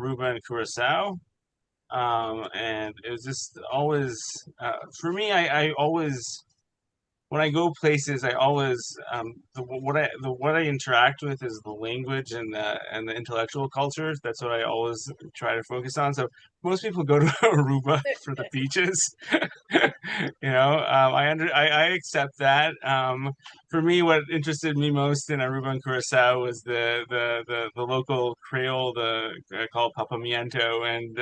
Aruba and Curacao. And it was just always for me. I always when I go places, I always what I interact with is the language and the intellectual cultures. That's what I always try to focus on. So most people go to Aruba for the beaches. I accept that. For me, what interested me most in Aruba and Curacao was the local Creole, called papamiento, and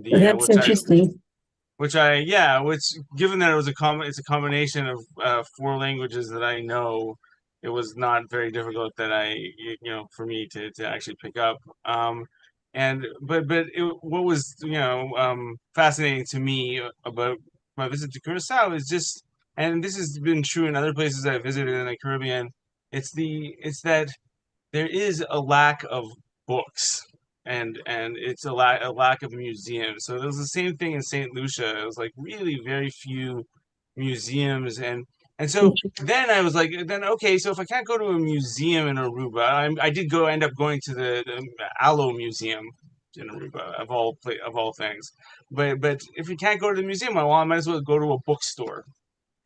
the That's interesting. which given that it's a combination of four languages that I know, it was not very difficult that for me to actually pick up. And what was fascinating to me about my visit to Curacao is just, and this has been true in other places I visited in the Caribbean, it's that there is a lack of books, and it's a lack of museums. So there was the same thing in St. Lucia. It was like really very few museums, and so then I was like, then okay, so if I can't go to a museum in Aruba, I did go end up going to the Aloe Museum in Aruba, of all things. But if you can't go to the museum, well, I might as well go to a bookstore.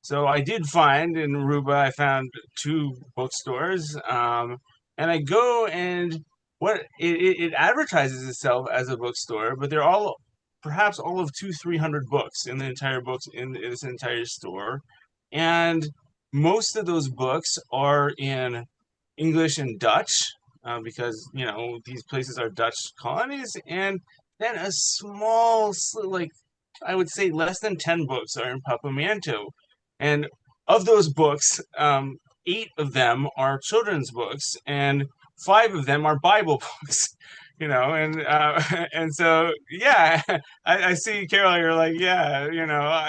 So I did find in Aruba, I found two bookstores, and I go, and it advertises itself as a bookstore, but they're all perhaps all of 300 books in the entire books in this entire store, and most of those books are in English and Dutch, because these places are Dutch colonies, and then a like I would say less than 10 books are in Papiamento. And of those books, eight of them are children's books, and five of them are Bible books. And and so yeah, I see, Carol. You're like, yeah,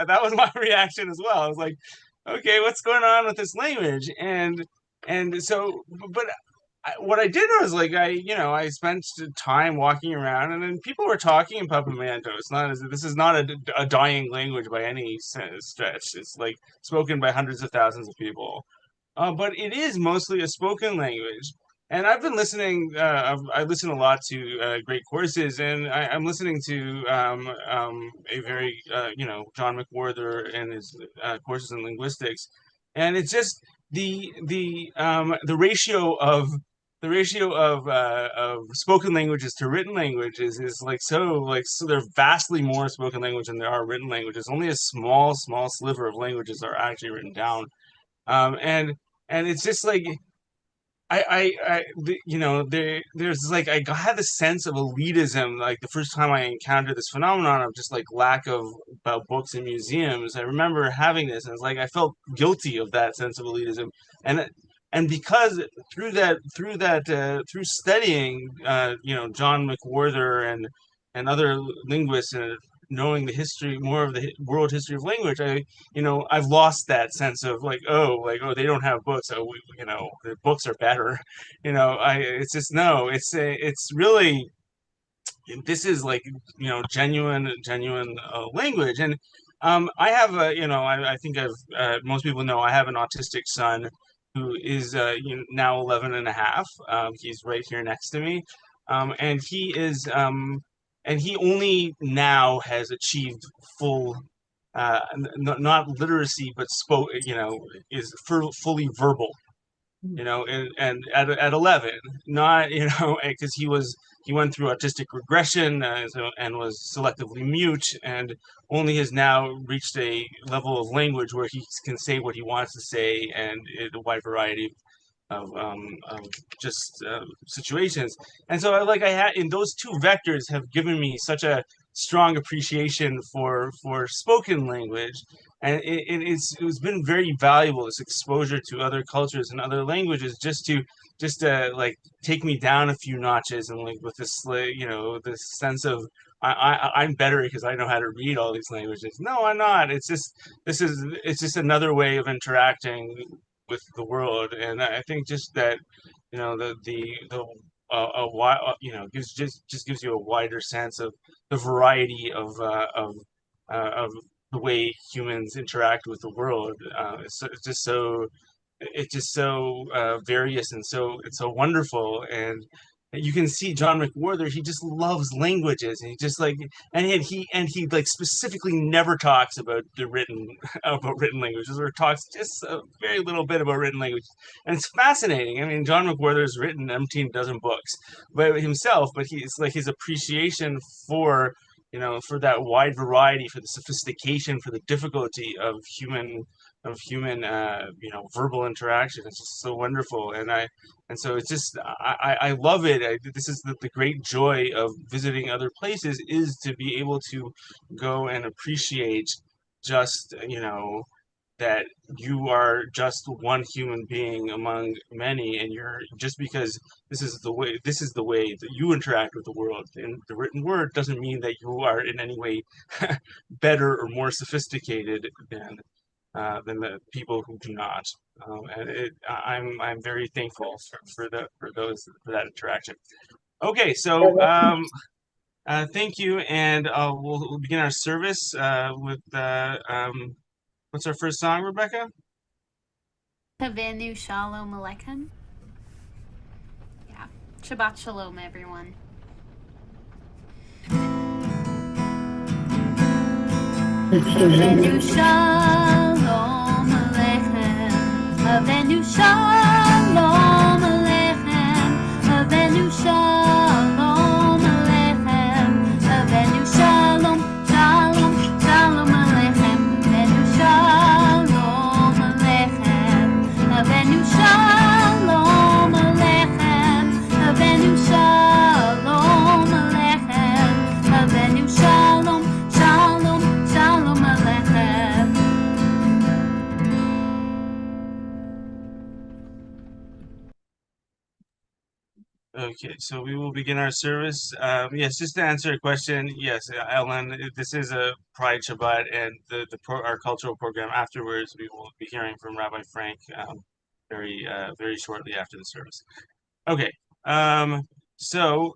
that was my reaction as well. I was like, okay, what's going on with this language? And so, but what I did was, like, I spent time walking around, and then people were talking in Papiamento. This is not a dying language by any stretch. It's like spoken by hundreds of thousands of people, but it is mostly a spoken language. And I've been listening. I listen a lot to great courses, and I'm listening to a very John McWhorter and his courses in linguistics, and it's just the ratio of spoken languages to written languages is so they're vastly more spoken language than there are written languages. Only a small sliver of languages are actually written down. And it's just like there's like I had the sense of elitism like the first time I encountered this phenomenon of just like lack of about books in museums. I remember having this, and it's like I felt guilty of that sense of elitism, and and because through studying John McWhorter and other linguists, and knowing the history more of the world history of language, I've lost that sense of like, oh, they don't have books, oh, the books are better. I it's just no, it's really, this is like genuine language. And I have a I think I've most people know I have an autistic son who is now 11 and a half. He's right here next to me, and he only now has achieved full not literacy, but is fully verbal, and at 11, not, because he went through autistic regression, and was selectively mute, and only has now reached a level of language where he can say what he wants to say, and in a wide variety of just situations. And so I had, in those two vectors have given me such a strong appreciation for spoken language, and it's been very valuable, this exposure to other cultures and other languages, just to like take me down a few notches, and like with this this sense of I'm better because I know how to read all these languages. No, I'm not. It's just another way of interacting with the world. And I think just that, the a wide, gives gives you a wider sense of the variety of the way humans interact with the world. It's just so various, and so it's so wonderful. you can see John McWhorter, he just loves languages, and he just like, and he like specifically never talks about the written about written languages, or talks just a very little bit about written languages, and it's fascinating. I mean, John McWhorter's written 17 dozen books by himself, but he's like his appreciation for, for that wide variety, for the sophistication, for the difficulty of human verbal interaction. It's just so wonderful, and so it's just I love it. This is the great joy of visiting other places, is to be able to go and appreciate just, that you are just one human being among many, and you're just because this is the way that you interact with the world. And the written word doesn't mean that you are in any way better or more sophisticated than the people who do not. I'm very thankful for that interaction. Okay, so thank you, and we'll begin our service with what's our first song, Rebecca? Havenu Shalom Aleichem. Yeah. Shabbat Shalom, everyone. Havenu Shalom Aleichem. Havenu Shalom Aleichem. Havenu Shalom Aleichem. Havenu Shalom, Shalom, Shalom Aleichem. Havenu Shalom Aleichem. Havenu Shalom Aleichem. Havenu Shalom Aleichem. Havenu Shalom, Shalom, Shalom Aleichem. Okay, so we will begin our service. Yes, just to answer a question, yes, Ellen, this is a Pride Shabbat, and our cultural program afterwards, we will be hearing from Rabbi Frank very shortly after the service. Okay, so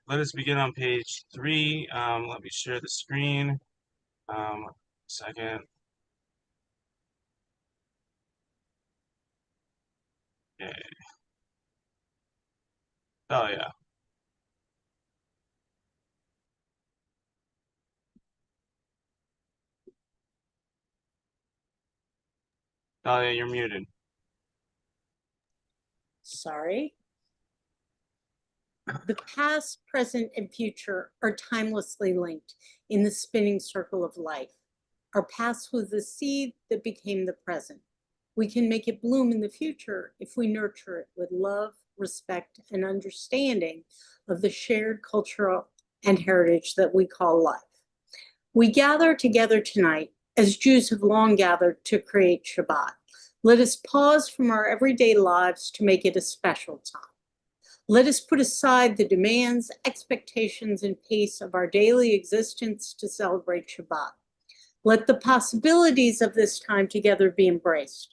let us begin on page 3. Let me share the screen. Second. Okay. Oh yeah. Oh yeah, you're muted. Sorry. The past, present, and future are timelessly linked in the spinning circle of life. Our past was the seed that became the present. We can make it bloom in the future if we nurture it with love, respect, and understanding of the shared cultural and heritage that we call life. We gather together tonight as Jews have long gathered to create Shabbat. Let us pause from our everyday lives to make it a special time. Let us put aside the demands, expectations, and pace of our daily existence to celebrate Shabbat. Let the possibilities of this time together be embraced.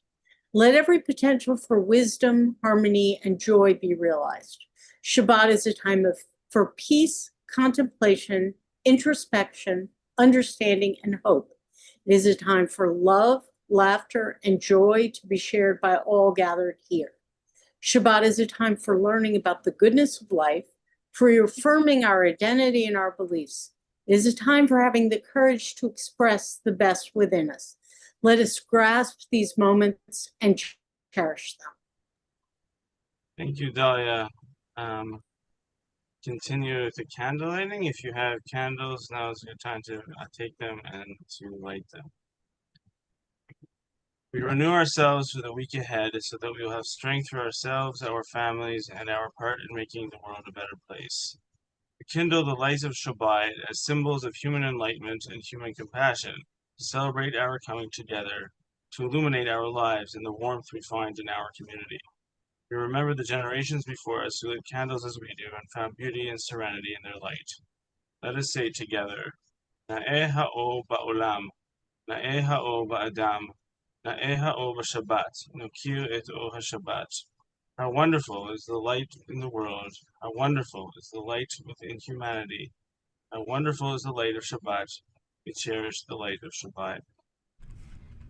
Let every potential for wisdom, harmony, and joy be realized. Shabbat is a time for peace, contemplation, introspection, understanding, and hope. It is a time for love, laughter, and joy to be shared by all gathered here. Shabbat is a time for learning about the goodness of life, for affirming our identity and our beliefs. It is a time for having the courage to express the best within us. Let us grasp these moments and cherish them. Thank you, Dahlia. Continue with the candle lighting. If you have candles, now is a good time to take them and to light them. We renew ourselves for the week ahead so that we will have strength for ourselves, our families, and our part in making the world a better place. We kindle the lights of Shabbat as symbols of human enlightenment and human compassion, to celebrate our coming together, to illuminate our lives in the warmth we find in our community. We remember the generations before us who lit candles as we do and found beauty and serenity in their light. Let us say together, Na'eh ha'or ba'olam, Na'eh ha'or ba'adam, Na'eh ha'or b'Shabbat, Nokir et or ha'Shabbat. How wonderful is the light in the world. How wonderful is the light within humanity. How wonderful is the light of Shabbat. We cherish the light of Shabbat.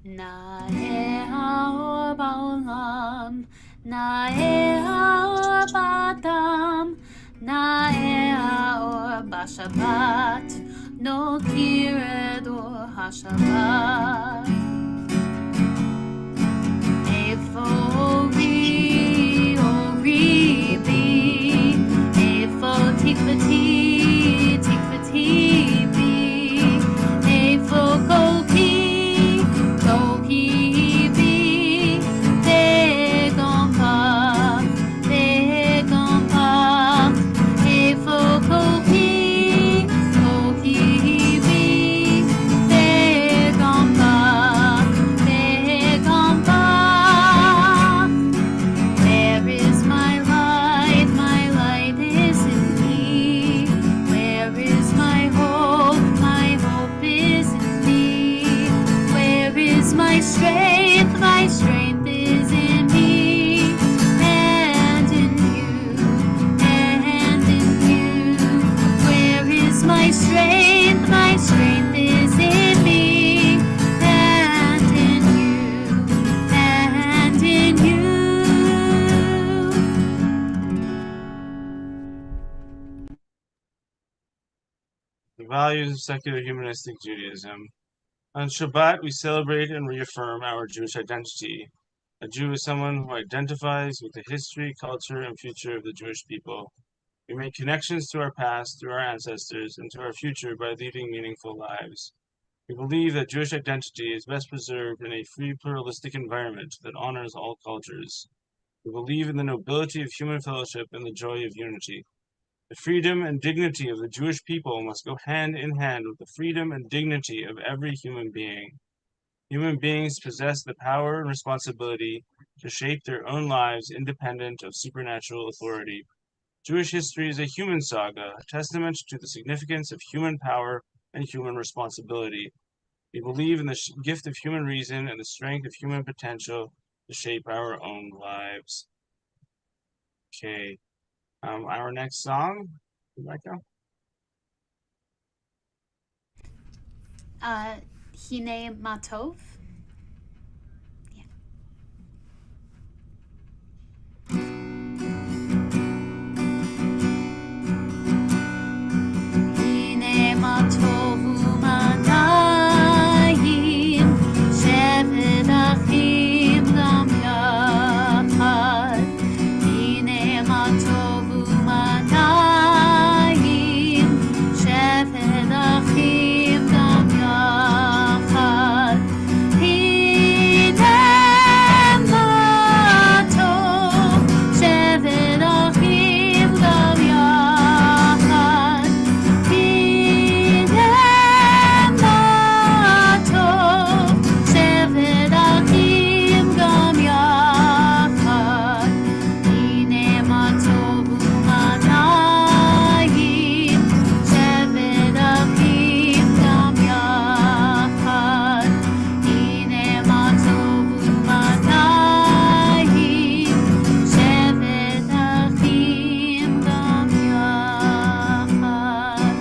נאה האור בעולם, נאה האור באדם, נאה האור בשבת, נוקיר את אור השבת. איפה אורי, אורי בי, איפה תקוותי, תקוותי בי, איפה קולקי, קולקי בי, וגם בך, וגם בך, איפה קולקי, קולקי בי, וגם בך, וגם בך. Where is my light? My light is in thee. Where is my hope? My hope is in thee. Where is my strength? My strength is in me. And in you, and in you. Where is my strength? My strength is in me. And in you, and in you. The values of secular humanistic Judaism. On Shabbat, we celebrate and reaffirm our Jewish identity. A Jew is someone who identifies with the history, culture, and future of the Jewish people. We make connections to our past through our ancestors and to our future by leading meaningful lives. We believe that Jewish identity is best preserved in a free, pluralistic environment that honors all cultures. We believe in the nobility of human fellowship and the joy of unity. The freedom and dignity of the Jewish people must go hand in hand with the freedom and dignity of every human being. Human beings possess the power and responsibility to shape their own lives independent of supernatural authority. Jewish history is a human saga, a testament to the significance of human power and human responsibility. We believe in the gift of human reason and the strength of human potential to shape our own lives. Okay. Our next song, Rebecca. Hine Matov. Hine Matov u'manayim, shevet achim gam yachad. Hine Matov u'manayim, shevet achim gam yachad. Hine Matov, shevet achim gam yachad. Hine Matov, shevet achim gam yachad. Hine Matov u'manayim, shevet achim gam yachad. Hine Matov u'manayim, shevet achim gam yachad.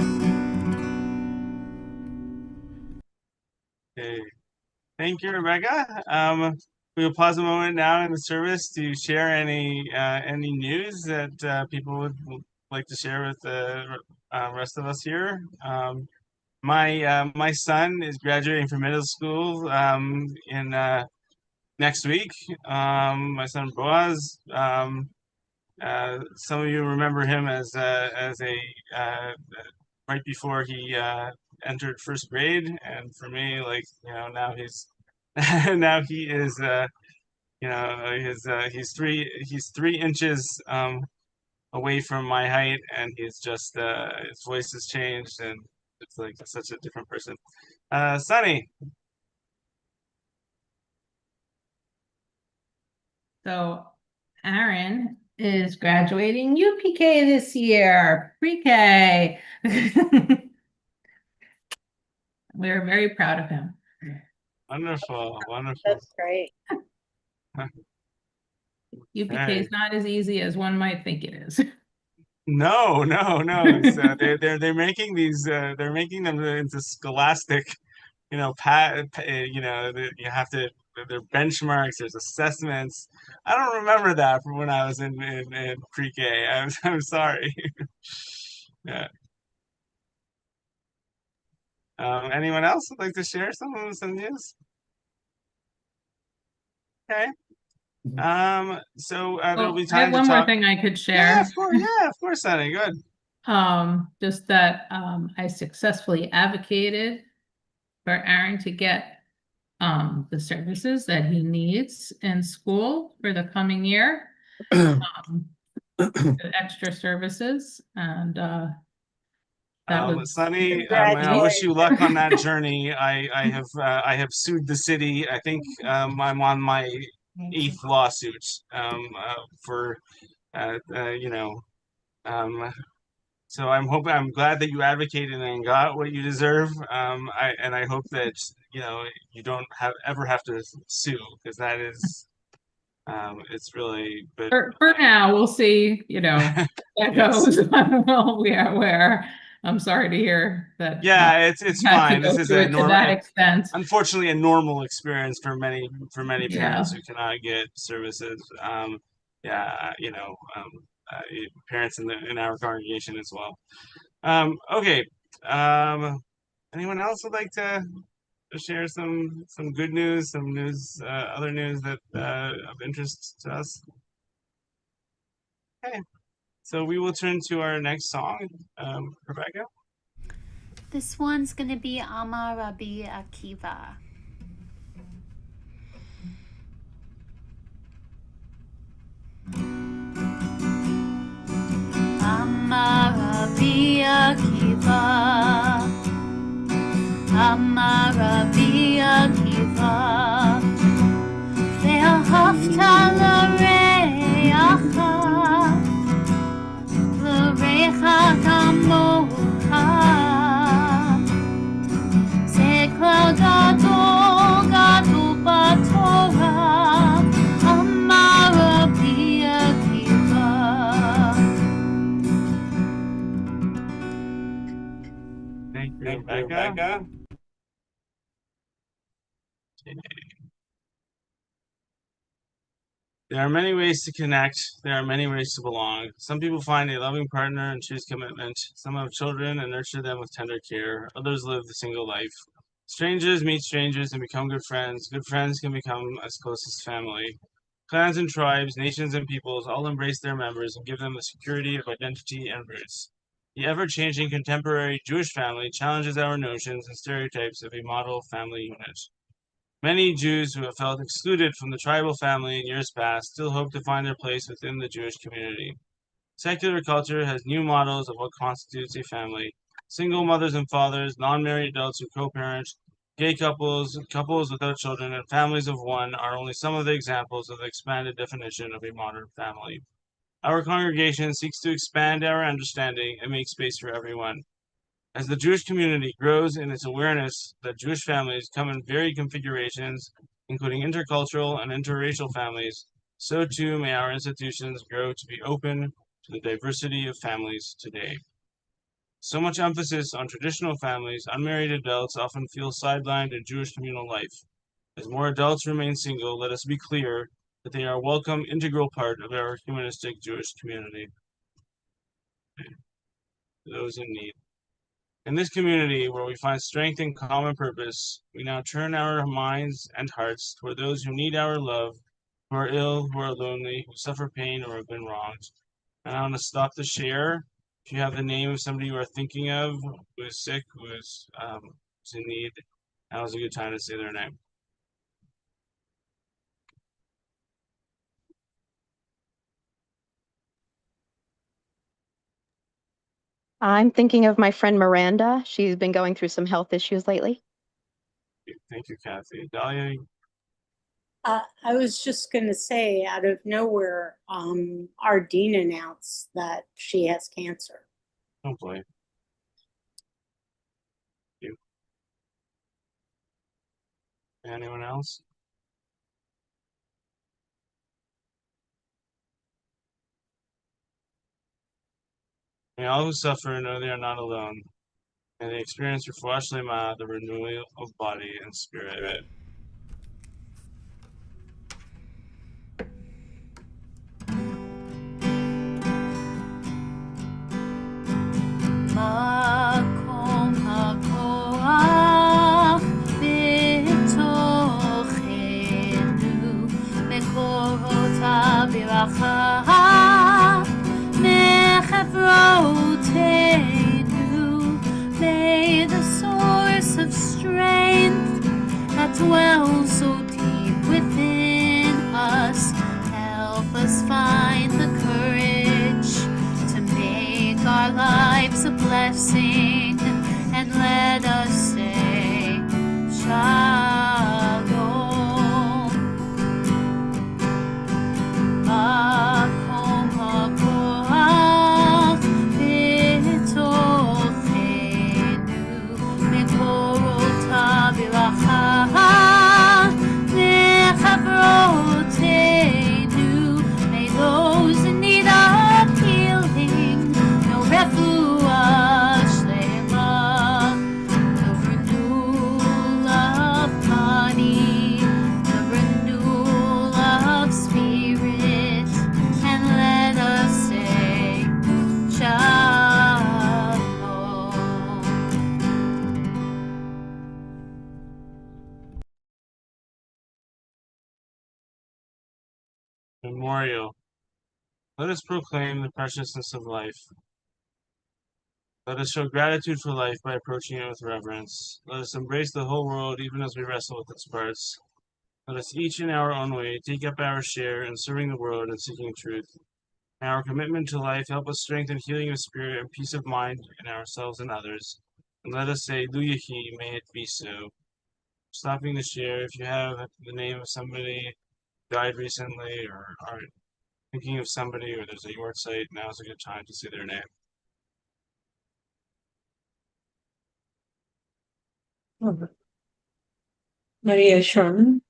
Okay. Thank you, Rebecca. We will pause a moment now in the service to share any news that people would like to share with the rest of us here. My son is graduating from middle school in next week. My son Boaz. Some of you remember him as a right before he entered first grade, and for me, like, now he's now he is he's 3 inches away from my height, and he's just his voice has changed, and it's like such a different person. Sunny. So Aaron is graduating UPK this year, pre-K. We're very proud of him. Wonderful, wonderful. That's great. UPK Hey. is not as easy as one might think it is. No. It's, they're making these they're making them into scholastic you have to, there are benchmarks, there's assessments. I don't remember that from when I was in pre-K. I'm sorry. Yeah. Anyone else would like to share some news? Okay. So there'll Well, be I have time to one more talk. thing I could Yeah, share. of course. Yeah, of course, Sonny. Good. Just that I successfully advocated for Aaron to get the services that he needs in school for the coming year. The extra services, and that was Sonny, I wish you Congratulations. luck on that journey. I have sued the city. I think I'm on my 8th lawsuit for you know so I'm glad that you advocated and got what you deserve. I hope that you don't ever have to sue, because that is it's really, but for now. We'll see, that yes. goes. Well, we are aware. I'm sorry to hear that. Yeah, it's you had to fine. This go is through a it to that extent. unfortunately a normal experience for many Yeah. parents who cannot get services. Yeah, parents in our congregation as well. Okay. Anyone else would like to share some good news, some news, other news that of interest to us? Okay. So we will turn to our next song. Rebecca? This one's gonna be Amar Rabbi Akiva. Amar Rabbi Akiva, Amar Rabbi Akiva, Ve'ahavta l'reacha, l'reacha kamocha, זה כלל גדול, גדול בתורה, אמר רבי עקיבא. Thank you, Rebecca. There are many ways to connect. There are many ways to belong. Some people find a loving partner and choose commitment. Some have children and nurture them with tender care. Others live the single life. Strangers meet strangers and become good friends. Good friends can become as close as family. Clans and tribes, nations and peoples all embrace their members and give them the security of identity and roots. The ever-changing contemporary Jewish family challenges our notions and stereotypes of a model family unit. Many Jews who have felt excluded from the tribal family in years past still hope to find their place within the Jewish community. Secular culture has new models of what constitutes a family. Single mothers and fathers, non-married adults who co-parent, gay couples, couples without children, and families of one are only some of the examples of the expanded definition of a modern family. Our congregation seeks to expand our understanding and make space for everyone. As the Jewish community grows in its awareness that Jewish families come in varied configurations, including intercultural and interracial families, so too may our institutions grow to be open to the diversity of families today. So much emphasis on traditional families, unmarried adults often feel sidelined in Jewish communal life. As more adults remain single, let us be clear that they are a welcome, integral part of our humanistic Jewish community. Those in need. In this community where we find strength and common purpose, we now turn our minds and hearts toward those who need our love, who are ill, who are lonely, who suffer pain or have been wronged. And I want to stop the share. If you have the name of somebody you are thinking of who is sick, who is in need, now is a good time to say their name. I'm thinking of my friend Miranda. She's been going through some health issues lately. Thank you, Kathy. Dahlia? I was just going to say, out of nowhere, our dean announced that she has cancer. Hopefully. You. Anyone else? May all who suffer know they are not alone. and they experience refuah shlema, the renewal of body and spirit. מקום הכוח בתוכנו, מקורות הברכה מחברותינו. May the source of strength that dwells so deep within us help us find the courage to make our lives a blessing, and let us say Shalom. מקום הכוח בתוכנו, מקורות הברכה מחברותינו. May those in need of healing know refuah shlema, the renewal of body, the renewal of spirit, and let us say Shalom. Memorial. Let us proclaim the preciousness of life. Let us show gratitude for life by approaching it with reverence. Let us embrace the whole world even as we wrestle with its parts. Let us each in our own way take up our share in serving the world and seeking truth. May our commitment to life help us strengthen healing of spirit and peace of mind in ourselves and others. And let us say, Lu Yehi, may it be so. Stopping the share, if you have the name of somebody who died recently, or are thinking of somebody, or there's a yard site, now's a good time to say their name. Maria Sherman,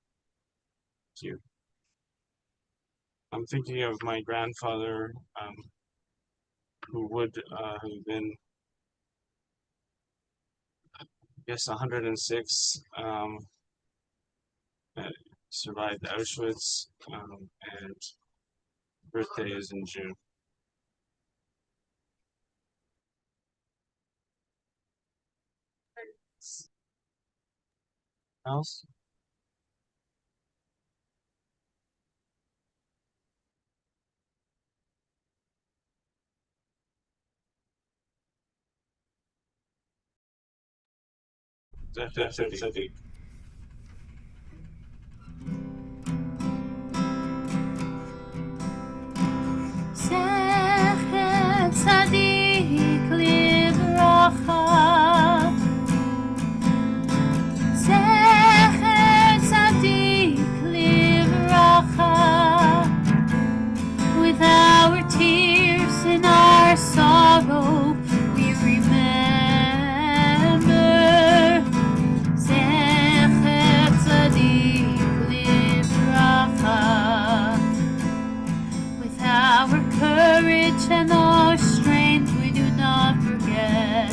Thank you. I'm thinking of my grandfather, who would have been, I guess, 106. Survived Auschwitz, and birthday is in June. Else? Definitely. זכר צדיק לברכה, זכר צדיק לברכה. With our tears and our sorrow we remember. זכר צדיק לברכה. With our courage and our strength we do not forget.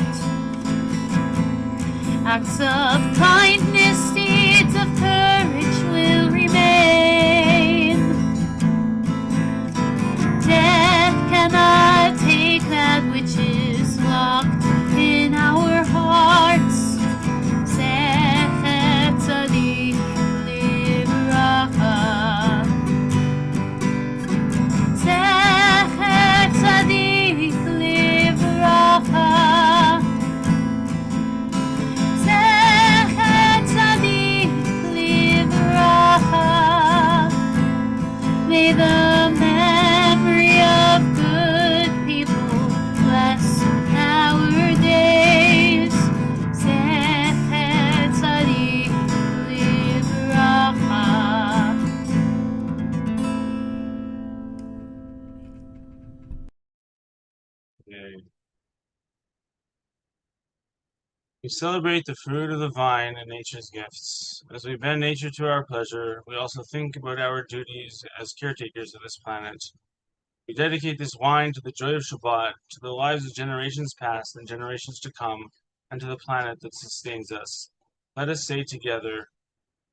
Acts of kindness, deeds of courage will remain. Death cannot take that which is locked in our hearts. Zecher tzadik livracha. Zecher tzadik livracha. Zecher tzadik livracha. May the memory of good people bless our days. Zecher tzadik livracha. Yay. We celebrate the fruit of the vine and nature's gifts. As we bend nature to our pleasure, we also think about our duties as caretakers of this planet. We dedicate this wine to the joy of Shabbat, to the lives of generations past and generations to come, and to the planet that sustains us. Let us say together,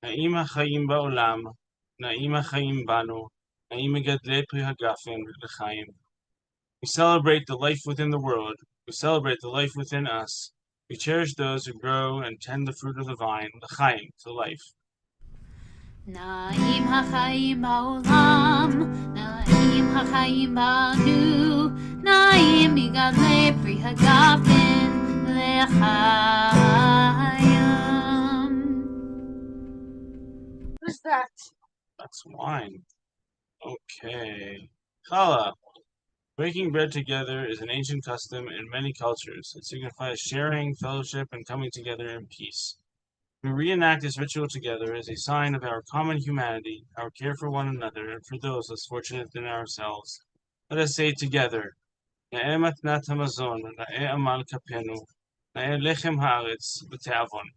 Na'im ha'chaim ba'olam, Na'im ha'chaim banu, Na'im megadlei pri hagafen l'chaim. We celebrate the life within the world. We celebrate the life within us. We cherish those who grow and tend the fruit of the vine, l'chaim, to life. נעים החיים בעולם, נעים החיים בנו, נעים מגדלי פרי הגפן לחיים. Who's that? That's wine. Okay. Challah. Breaking bread together is an ancient custom in many cultures. It signifies sharing, fellowship, and coming together in peace. We reenact this ritual together as a sign of our common humanity, our care for one another, and for those less fortunate than ourselves. Let us say together, Na'eh matnat hamazon, Na'eh amal kapenu, Na'eh lechem haaretz b'te'avon.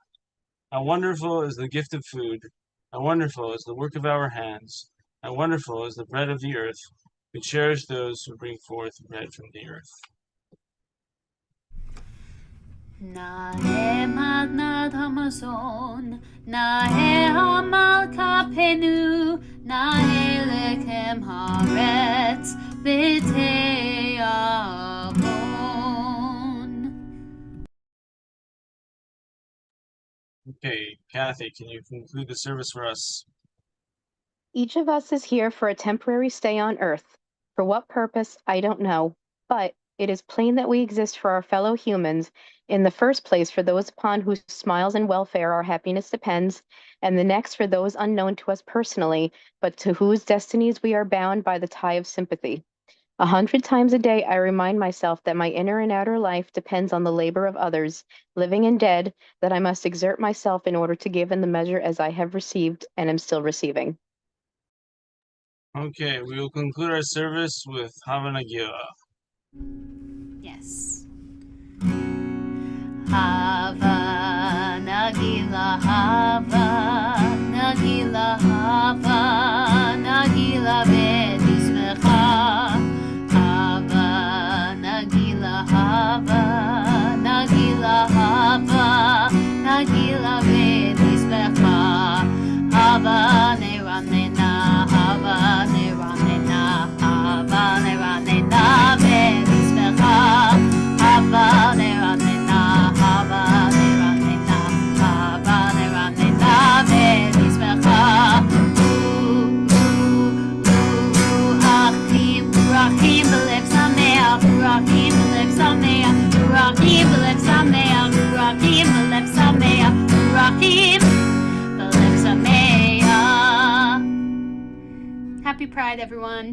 How wonderful is the gift of food! How wonderful is the work of our hands! How wonderful is the bread of the earth! We cherish those who bring forth bread from the earth. נאה מתנת המזון, נאה עמל כפינו, נאה לחם הארץ בתיאבון. Okay, Kathy, can you conclude the service for us? Each of us is here for a temporary stay on Earth. For what purpose, I don't know, but it is plain that we exist for our fellow humans, in the first place for those upon whose smiles and welfare our happiness depends, and the next for those unknown to us personally, but to whose destinies we are bound by the tie of sympathy. 100 times a day I remind myself that my inner and outer life depends on the labor of others, living and dead, that I must exert myself in order to give in the measure as I have received and am still receiving. Okay, we will conclude our service with Hava Nagila. Yes. Hava Nagila, Hava Nagila, Hava Nagila v'nizmecha. Hava Nagila, Hava Nagila, Hava Nagila v'nizmecha. Hava neranena, Hava neranena, Hava neranena v'nizmecha. Hava neranena, Hava neranena, Hava neranena v'nizmecha. Achim, Rachim b'lev sameach, Rachim b'lev sameach, Rachim b'lev sameach, Rachim b'lev sameach, Rachim b'lev sameach. Happy Pride, everyone.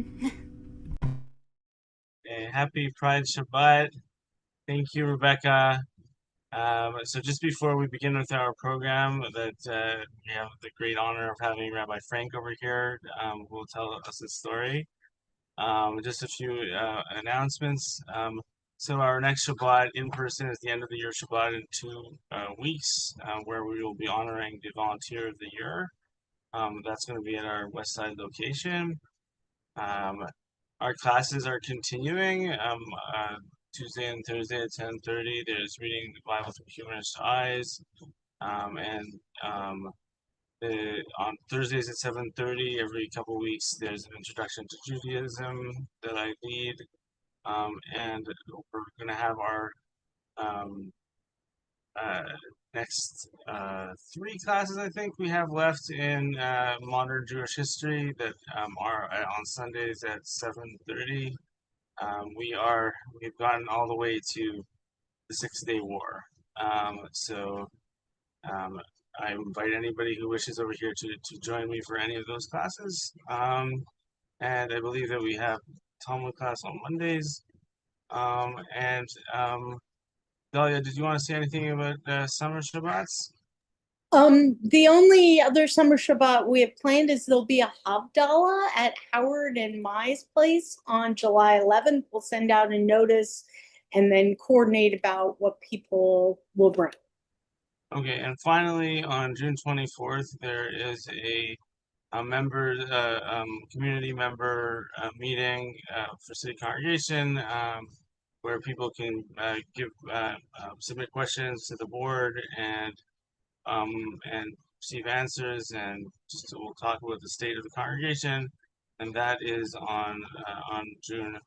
Happy Pride Shabbat. Thank you, Rebecca. So just before we begin with our program, that we have the great honor of having Rabbi Frank over here, who will tell us his story. Just a few announcements. So our next Shabbat in person is the end of the year Shabbat in 2 weeks, where we will be honoring the Volunteer of the Year. That's going to be at our West Side location. Our classes are continuing. Tuesday and Thursday at 10:30. There's reading the Bible through humanist eyes, and on Thursdays at 7:30. Every couple weeks, there's an introduction to Judaism that I lead, and we're going to have our next 3 classes I think we have left in modern Jewish history that are on Sundays at 7:30. We've gotten all the way to the 6-Day War. I invite anybody who wishes over here to join me for any of those classes. And I believe that we have Talmud class on Mondays. Dalia, did you want to say anything about summer Shabbats? The only other summer Shabbat we have planned is there'll be a Havdalah at Howard and Mai's place on July 11th. We'll send out a notice and then coordinate about what people will bring. Okay, and finally, on June 24th, there is a community member meeting for city congregation where people can submit questions to the board and receive answers, and just we'll talk about the state of the congregation, and that is on June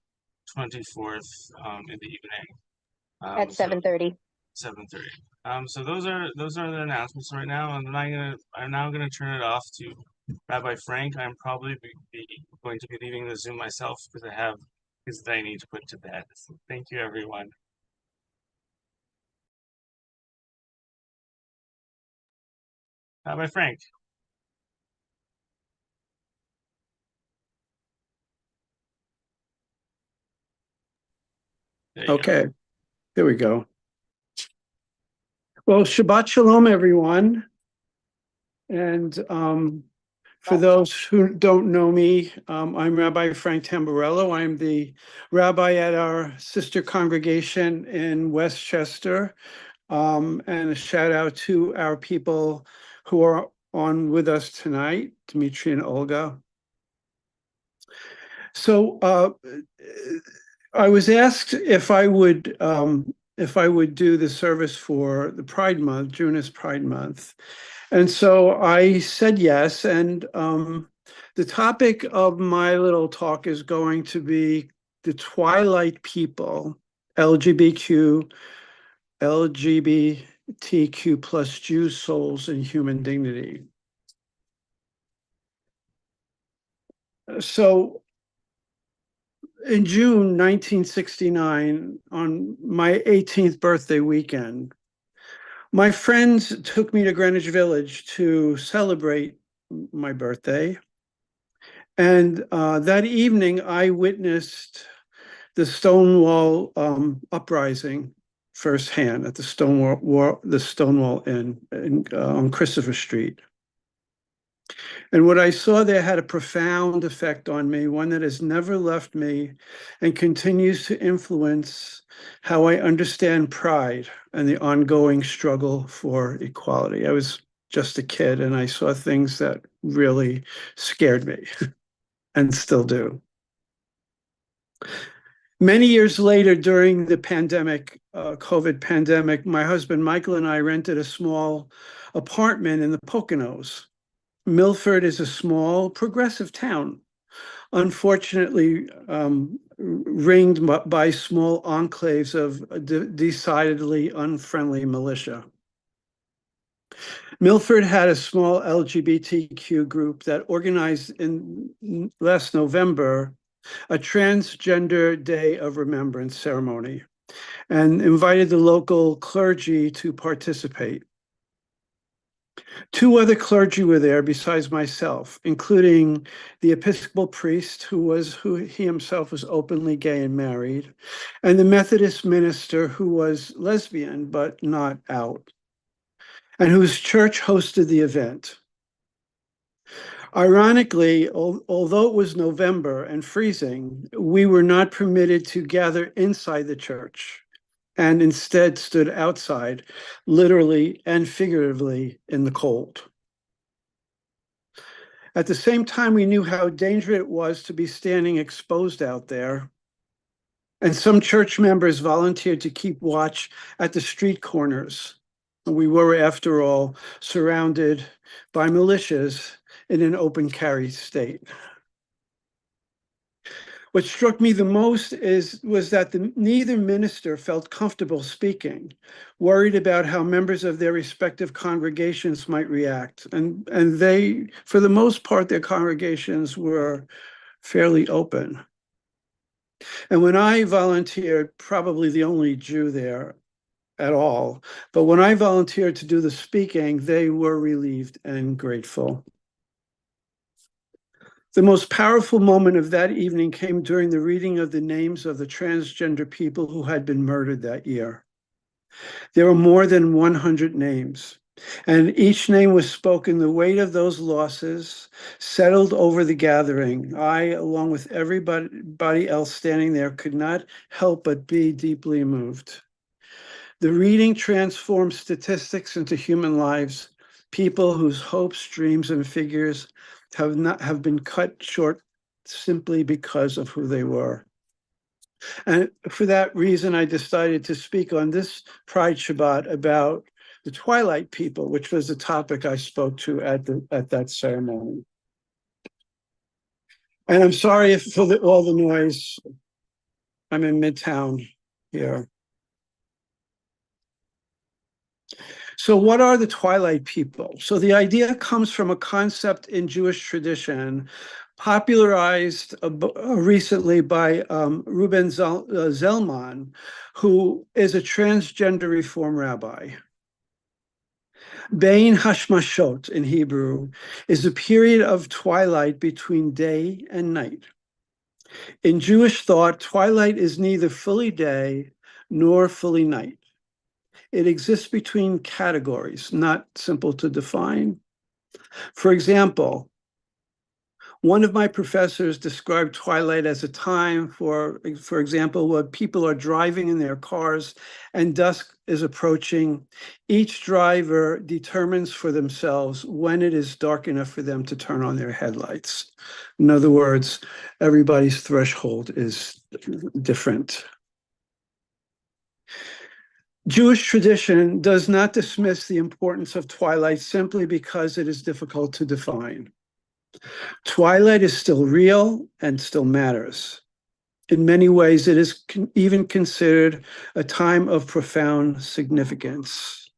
24th in the evening. At 7:30. 7:30. So those are the announcements right now, and then I'm now gonna turn it off to Rabbi Frank. I'm probably going to be leaving the Zoom myself because I have kids that I need to put to bed. So thank you, everyone. Rabbi Frank. There you go. Okay, there we go. Well, Shabbat Shalom, everyone. And for those who don't know me, I'm Rabbi Frank Tamburello. I'm the rabbi at our sister congregation in Westchester. And a shout out to our people who are on with us tonight, Dimitri and Olga. So I was asked if I would do the service for the Pride Month. June is Pride Month. And so I said yes. And the topic of my little talk is going to be the Twilight people, LGBTQ plus Jews, souls, and human dignity. So in June 1969, on my 18th birthday weekend, my friends took me to Greenwich Village to celebrate my birthday. And that evening, I witnessed the Stonewall uprising firsthand at the Stonewall Inn on Christopher Street. And what I saw there had a profound effect on me, one that has never left me and continues to influence how I understand pride and the ongoing struggle for equality. I was just a kid and I saw things that really scared me and still do. Many years later, during the pandemic, COVID pandemic, my husband Michael and I rented a small apartment in the Poconos. Milford is a small progressive town, unfortunately ringed by small enclaves of decidedly unfriendly militia. Milford had a small LGBTQ group that organized in last November a transgender day of remembrance ceremony and invited the local clergy to participate. 2 other clergy were there besides myself, including the Episcopal priest who he himself was openly gay and married, and the Methodist minister who was lesbian but not out, and whose church hosted the event. Ironically, although it was November and freezing, we were not permitted to gather inside the church, and instead stood outside, literally and figuratively in the cold. At the same time, we knew how dangerous it was to be standing exposed out there, and some church members volunteered to keep watch at the street corners. We were, after all, surrounded by militias in an open carry state. What struck me the most was that neither minister felt comfortable speaking, worried about how members of their respective congregations might react. And they, for the most part, their congregations were fairly open. And when I volunteered, probably the only Jew there at all, but when I volunteered to do the speaking, they were relieved and grateful. The most powerful moment of that evening came during the reading of the names of the transgender people who had been murdered that year. There were more than 100 names, and each name was spoken. The weight of those losses settled over the gathering. I, along with everybody else standing there, could not help but be deeply moved. The reading transformed statistics into human lives, people whose hopes, dreams, and figures have been cut short simply because of who they were. And for that reason, I decided to speak on this Pride Shabbat about the Twilight people, which was the topic I spoke to at that ceremony. And I'm sorry for all the noise. I'm in Midtown here. So what are the Twilight people? So the idea comes from a concept in Jewish tradition popularized recently by Ruben Zellman, who is a transgender reform rabbi. Bein Hashmashot in Hebrew is a period of twilight between day and night. In Jewish thought, twilight is neither fully day nor fully night. It exists between categories, not simple to define. For example, one of my professors described twilight as a time for example, where people are driving in their cars and dusk is approaching. Each driver determines for themselves when it is dark enough for them to turn on their headlights. In other words, everybody's threshold is different. Jewish tradition does not dismiss the importance of twilight simply because it is difficult to define. Twilight is still real and still matters. In many ways, it is even considered a time of profound significance.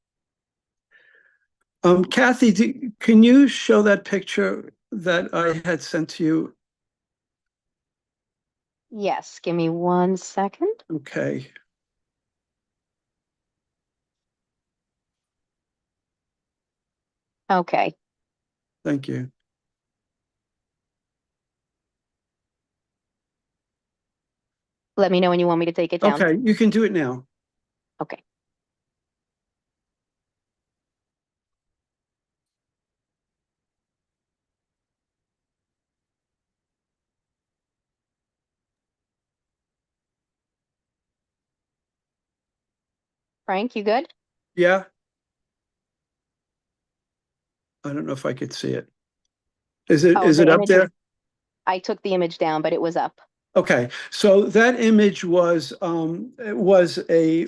Kathy, can you show that picture that I had sent to you? Yes, give me 1 second. Okay. Okay. Thank you. Let me know when you want me to take it down. Okay, you can do it now. Okay. Frank, you good? Yeah. I don't know if I could see it. Is it Oh, is the it up image there? is- I took the image down, but it was up. Okay, so that image was a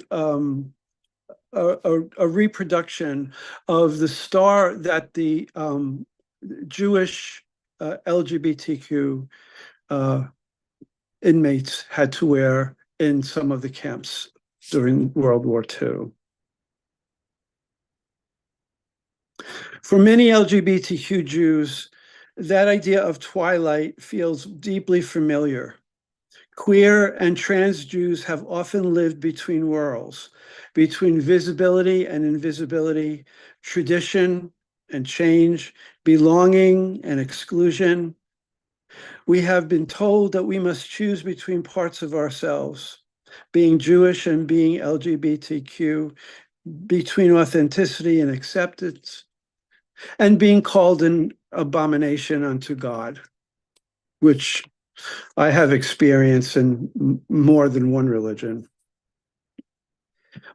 reproduction of the star that the Jewish LGBTQ inmates had to wear in some of the camps during World War II. For many LGBTQ Jews, that idea of twilight feels deeply familiar. Queer and trans Jews have often lived between worlds, between visibility and invisibility, tradition and change, belonging and exclusion. We have been told that we must choose between parts of ourselves, being Jewish and being LGBTQ, between authenticity and acceptance, and being called an abomination unto God, which I have experience in more than one religion.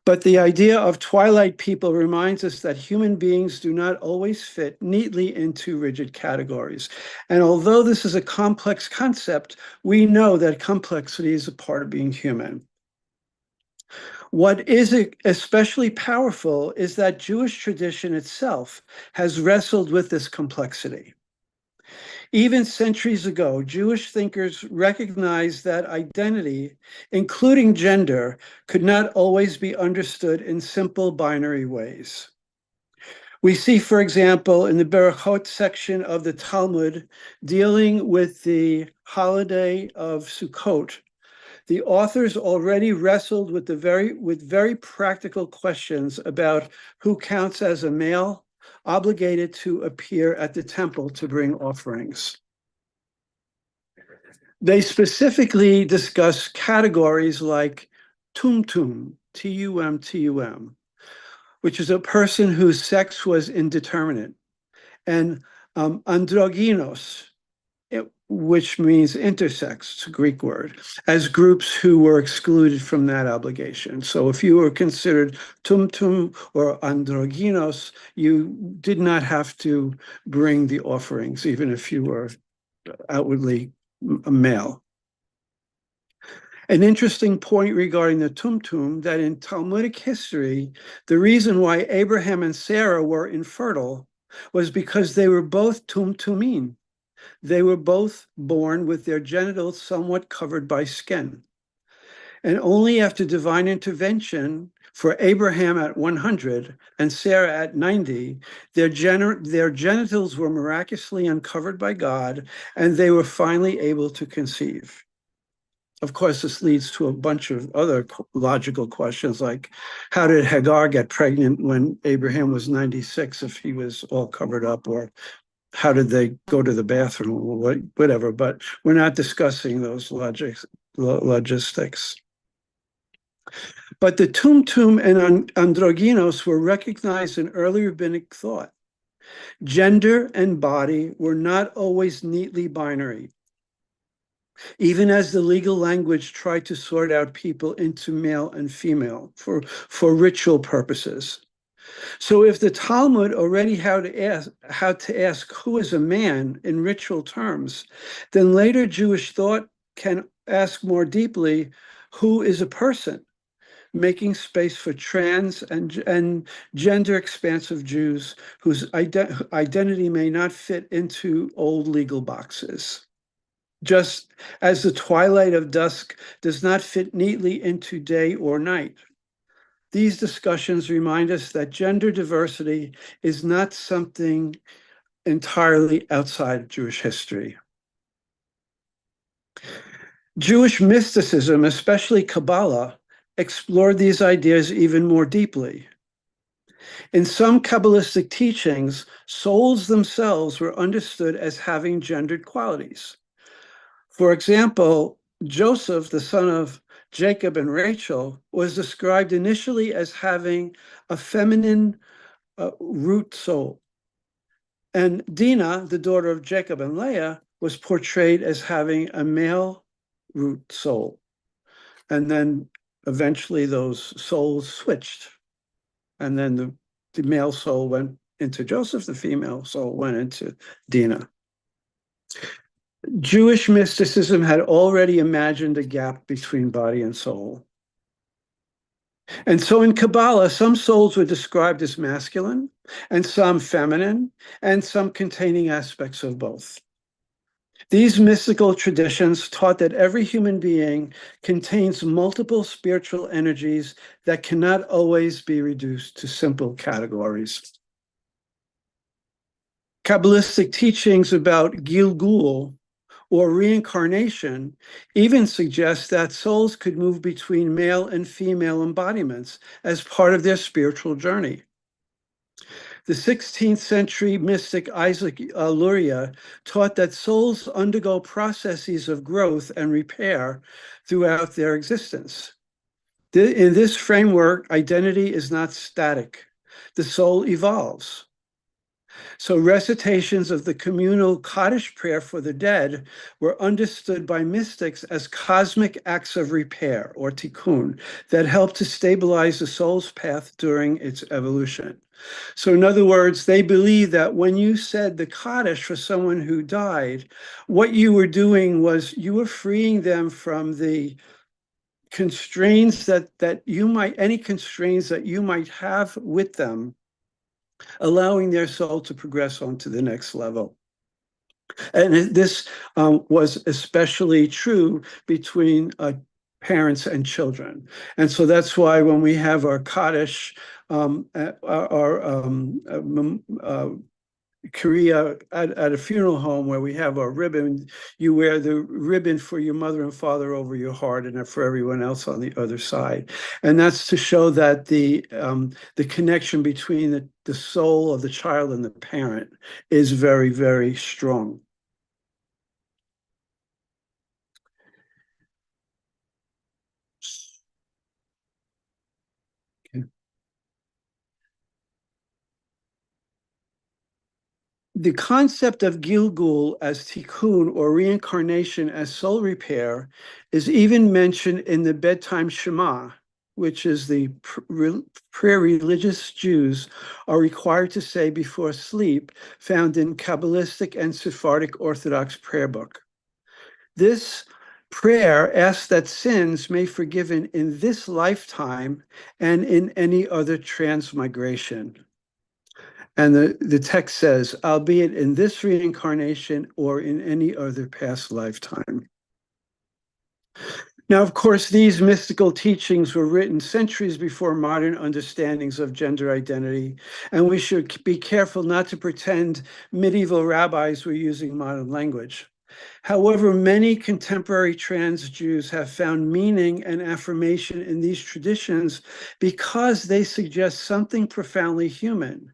But the idea of twilight people reminds us that human beings do not always fit neatly into rigid categories. And although this is a complex concept, we know that complexity is a part of being human. What is especially powerful is that Jewish tradition itself has wrestled with this complexity. Even centuries ago, Jewish thinkers recognized that identity, including gender, could not always be understood in simple binary ways. We see, for example, in the Berachot section of the Talmud, dealing with the holiday of Sukkot, the authors already wrestled with very practical questions about who counts as a male obligated to appear at the temple to bring offerings. They specifically discuss categories like tumtum, T-U-M, which is a person whose sex was indeterminate, and androgynos, which means intersex, it's a Greek word, as groups who were excluded from that obligation. So if you were considered tumtum or androgynos, you did not have to bring the offerings, even if you were outwardly a male. An interesting point regarding the Tumtum that in Talmudic history, the reason why Abraham and Sarah were infertile was because they were both Tumtumin. They were both born with their genitals somewhat covered by skin. And only after divine intervention for Abraham at 100 and Sarah at 90, their genitals were miraculously uncovered by God, and they were finally able to conceive. Of course, this leads to a bunch of other logical questions, like how did Hagar get pregnant when Abraham was 96 if he was all covered up, or how did they go to the bathroom, or whatever, but we're not discussing those logistics. But the Tumtum and androgynos were recognized in early rabbinic thought. Gender and body were not always neatly binary, even as the legal language tried to sort out people into male and female for ritual purposes. So if the Talmud already had to ask who is a man in ritual terms, then later Jewish thought can ask more deeply, who is a person, making space for trans and gender expansive Jews whose identity may not fit into old legal boxes. Just as the twilight of dusk does not fit neatly into day or night. These discussions remind us that gender diversity is not something entirely outside Jewish history. Jewish mysticism, especially Kabbalah, explored these ideas even more deeply. In some Kabbalistic teachings, souls themselves were understood as having gendered qualities. For example, Joseph, the son of Jacob and Rachel, was described initially as having a feminine root soul. And Dinah, the daughter of Jacob and Leah, was portrayed as having a male root soul. And then eventually those souls switched. And then the male soul went into Joseph, the female soul went into Dinah. Jewish mysticism had already imagined a gap between body and soul. And so in Kabbalah, some souls were described as masculine, and some feminine, and some containing aspects of both. These mystical traditions taught that every human being contains multiple spiritual energies that cannot always be reduced to simple categories. Kabbalistic teachings about Gilgul, or reincarnation, even suggests that souls could move between male and female embodiments as part of their spiritual journey. The 16th century mystic Isaac Luria taught that souls undergo processes of growth and repair throughout their existence. In this framework, identity is not static. The soul evolves. So recitations of the communal Kaddish prayer for the dead were understood by mystics as cosmic acts of repair, or tikkun, that help to stabilize the soul's path during its evolution. So in other words, they believe that when you said the Kaddish for someone who died, what you were doing was you were freeing them from the constraints any constraints that you might have with them, allowing their soul to progress on to the next level. And this was especially true between parents and children. And so that's why when we have our Kaddish, Korea at a funeral home where we have our ribbon, you wear the ribbon for your mother and father over your heart and for everyone else on the other side. And that's to show that the connection between the soul of the child and the parent is very, very strong. The concept of Gilgul as tikkun, or reincarnation as soul repair, is even mentioned in the bedtime Shema, which is the prayer religious Jews are required to say before sleep, found in Kabbalistic and Sephardic Orthodox prayer book. This Prayer asks that sins may be forgiven in this lifetime and in any other transmigration. And the text says, albeit in this reincarnation or in any other past lifetime. Now, of course, these mystical teachings were written centuries before modern understandings of gender identity, and we should be careful not to pretend medieval rabbis were using modern language. However, many contemporary trans Jews have found meaning and affirmation in these traditions because they suggest something profoundly human,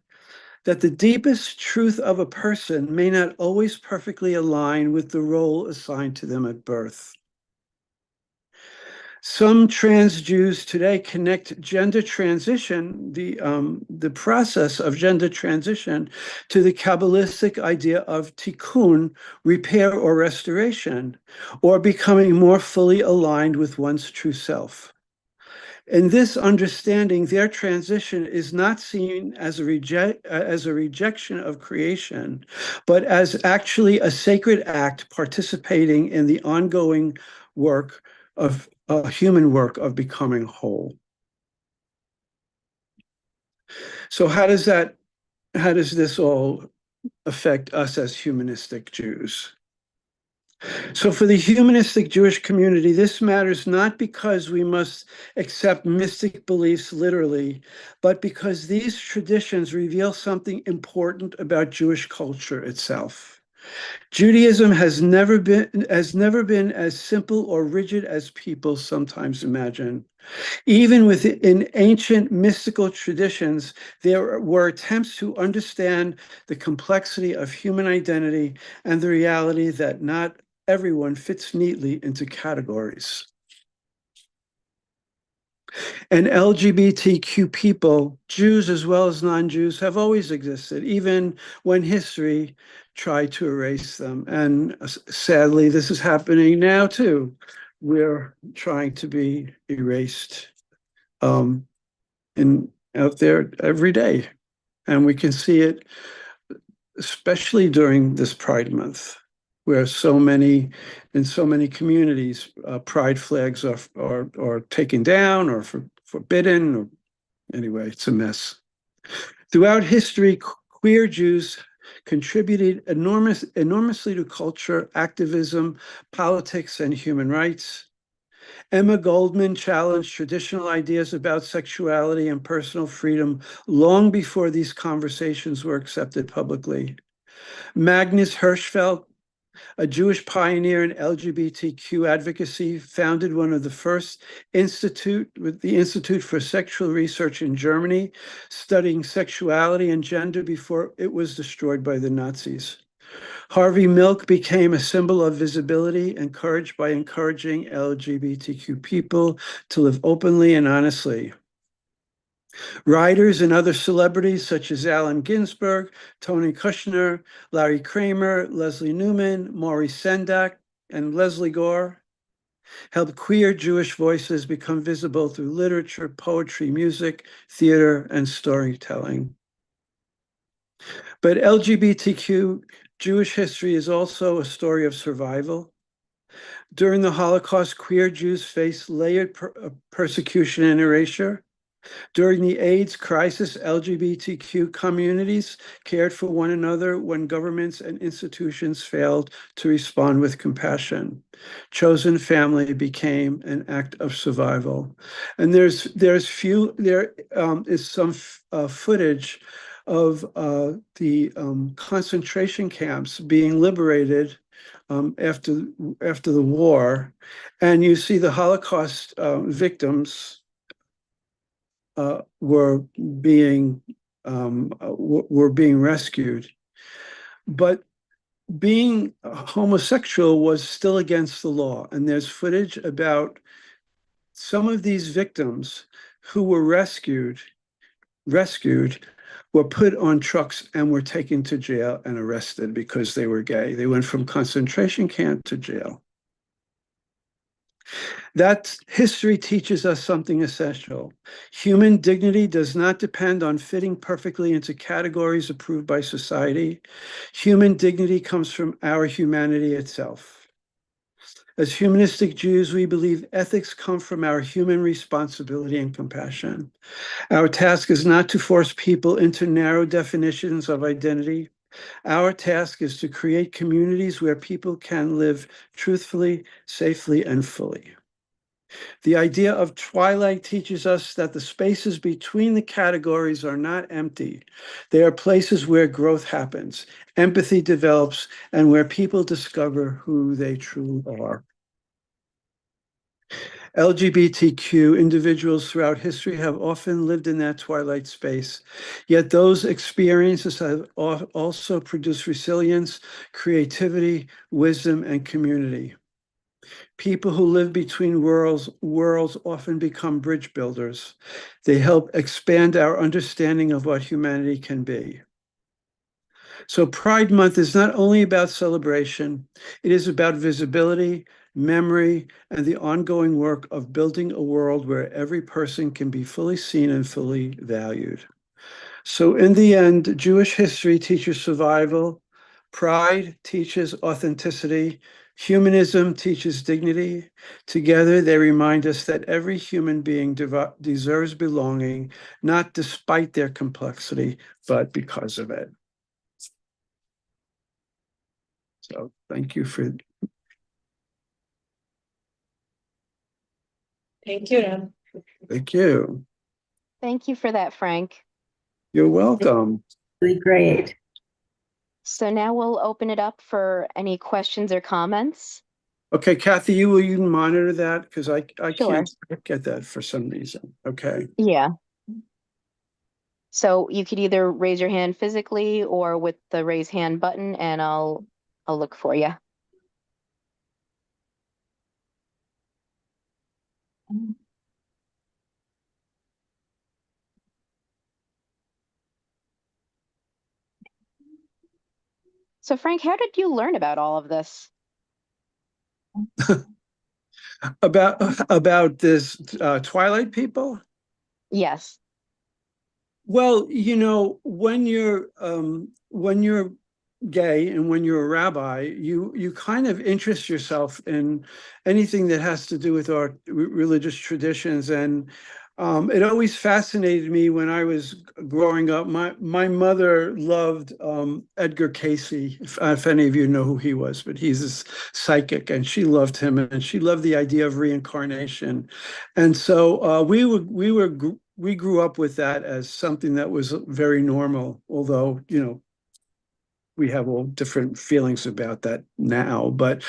that the deepest truth of a person may not always perfectly align with the role assigned to them at birth. Some trans Jews today connect gender transition, the process of gender transition, to the Kabbalistic idea of tikkun, repair or restoration, or becoming more fully aligned with one's true self. In this understanding, their transition is not seen as a rejection of creation, but as actually a sacred act participating in the ongoing work of human work of becoming whole. So how does this all affect us as humanistic Jews? So for the humanistic Jewish community, this matters not because we must accept mystic beliefs literally, but because these traditions reveal something important about Jewish culture itself. Judaism has never been as simple or rigid as people sometimes imagine. Even within ancient mystical traditions, there were attempts to understand the complexity of human identity and the reality that not everyone fits neatly into categories. And LGBTQ people, Jews as well as non-Jews, have always existed, even when history tried to erase them. And sadly, this is happening now too. We're trying to be erased out there every day. And we can see it, especially during this Pride Month, where in so many communities, pride flags are taken down or forbidden, or anyway, it's a mess. Throughout history, queer Jews contributed enormously to culture, activism, politics, and human rights. Emma Goldman challenged traditional ideas about sexuality and personal freedom long before these conversations were accepted publicly. Magnus Hirschfeld, a Jewish pioneer in LGBTQ advocacy, founded one of the first the Institute for Sexual Research in Germany, studying sexuality and gender before it was destroyed by the Nazis. Harvey Milk became a symbol of visibility, encouraged by encouraging LGBTQ people to live openly and honestly. Writers and other celebrities such as Allen Ginsberg, Tony Kushner, Larry Kramer, Leslie Newman, Maurice Sendak, and Leslie Gore helped queer Jewish voices become visible through literature, poetry, music, theater, and storytelling. But LGBTQ Jewish history is also a story of survival. During the Holocaust, queer Jews faced layered persecution and erasure. During the AIDS crisis, LGBTQ communities cared for one another when governments and institutions failed to respond with compassion. Chosen family became an act of survival. And there is some footage of the concentration camps being liberated after the war, and you see the Holocaust victims were being rescued, but being homosexual was still against the law. And there's footage about some of these victims who were rescued, were put on trucks and were taken to jail and arrested because they were gay. They went from concentration camp to jail. That history teaches us something essential. Human dignity does not depend on fitting perfectly into categories approved by society. Human dignity comes from our humanity itself. As humanistic Jews, we believe ethics come from our human responsibility and compassion. Our task is not to force people into narrow definitions of identity. Our task is to create communities where people can live truthfully, safely, and fully. The idea of twilight teaches us that the spaces between the categories are not empty. They are places where growth happens, empathy develops, and where people discover who they truly are. LGBTQ individuals throughout history have often lived in that twilight space, yet those experiences have also produced resilience, creativity, wisdom, and community. People who live between worlds often become bridge builders. They help expand our understanding of what humanity can be. So Pride Month is not only about celebration, it is about visibility, memory, and the ongoing work of building a world where every person can be fully seen and fully valued. So in the end, Jewish history teaches survival, pride teaches authenticity, humanism teaches dignity. Together, they remind us that every human being deserves belonging, not despite their complexity, but because of it. So thank you for. Thank you, Ram. Thank you. Thank you for that, Frank. You're welcome. Really great. So now we'll open it up for any questions or comments. Okay, Kathy, will you monitor that? Because I Sure. can't get that for some reason. Okay. Yeah. So you could either raise your hand physically or with the raise hand button, and I'll look for you. So Frank, how did you learn about all of this? About this Twilight people? Yes. Well, you know, when you're gay and when you're a rabbi, you kind of interest yourself in anything that has to do with our religious traditions. And it always fascinated me when I was growing up. My mother loved Edgar Cayce, if any of you know who he was, but he's this psychic, and she loved him, and she loved the idea of reincarnation. And so we grew up with that as something that was very normal, although, you know, we have all different feelings about that now. But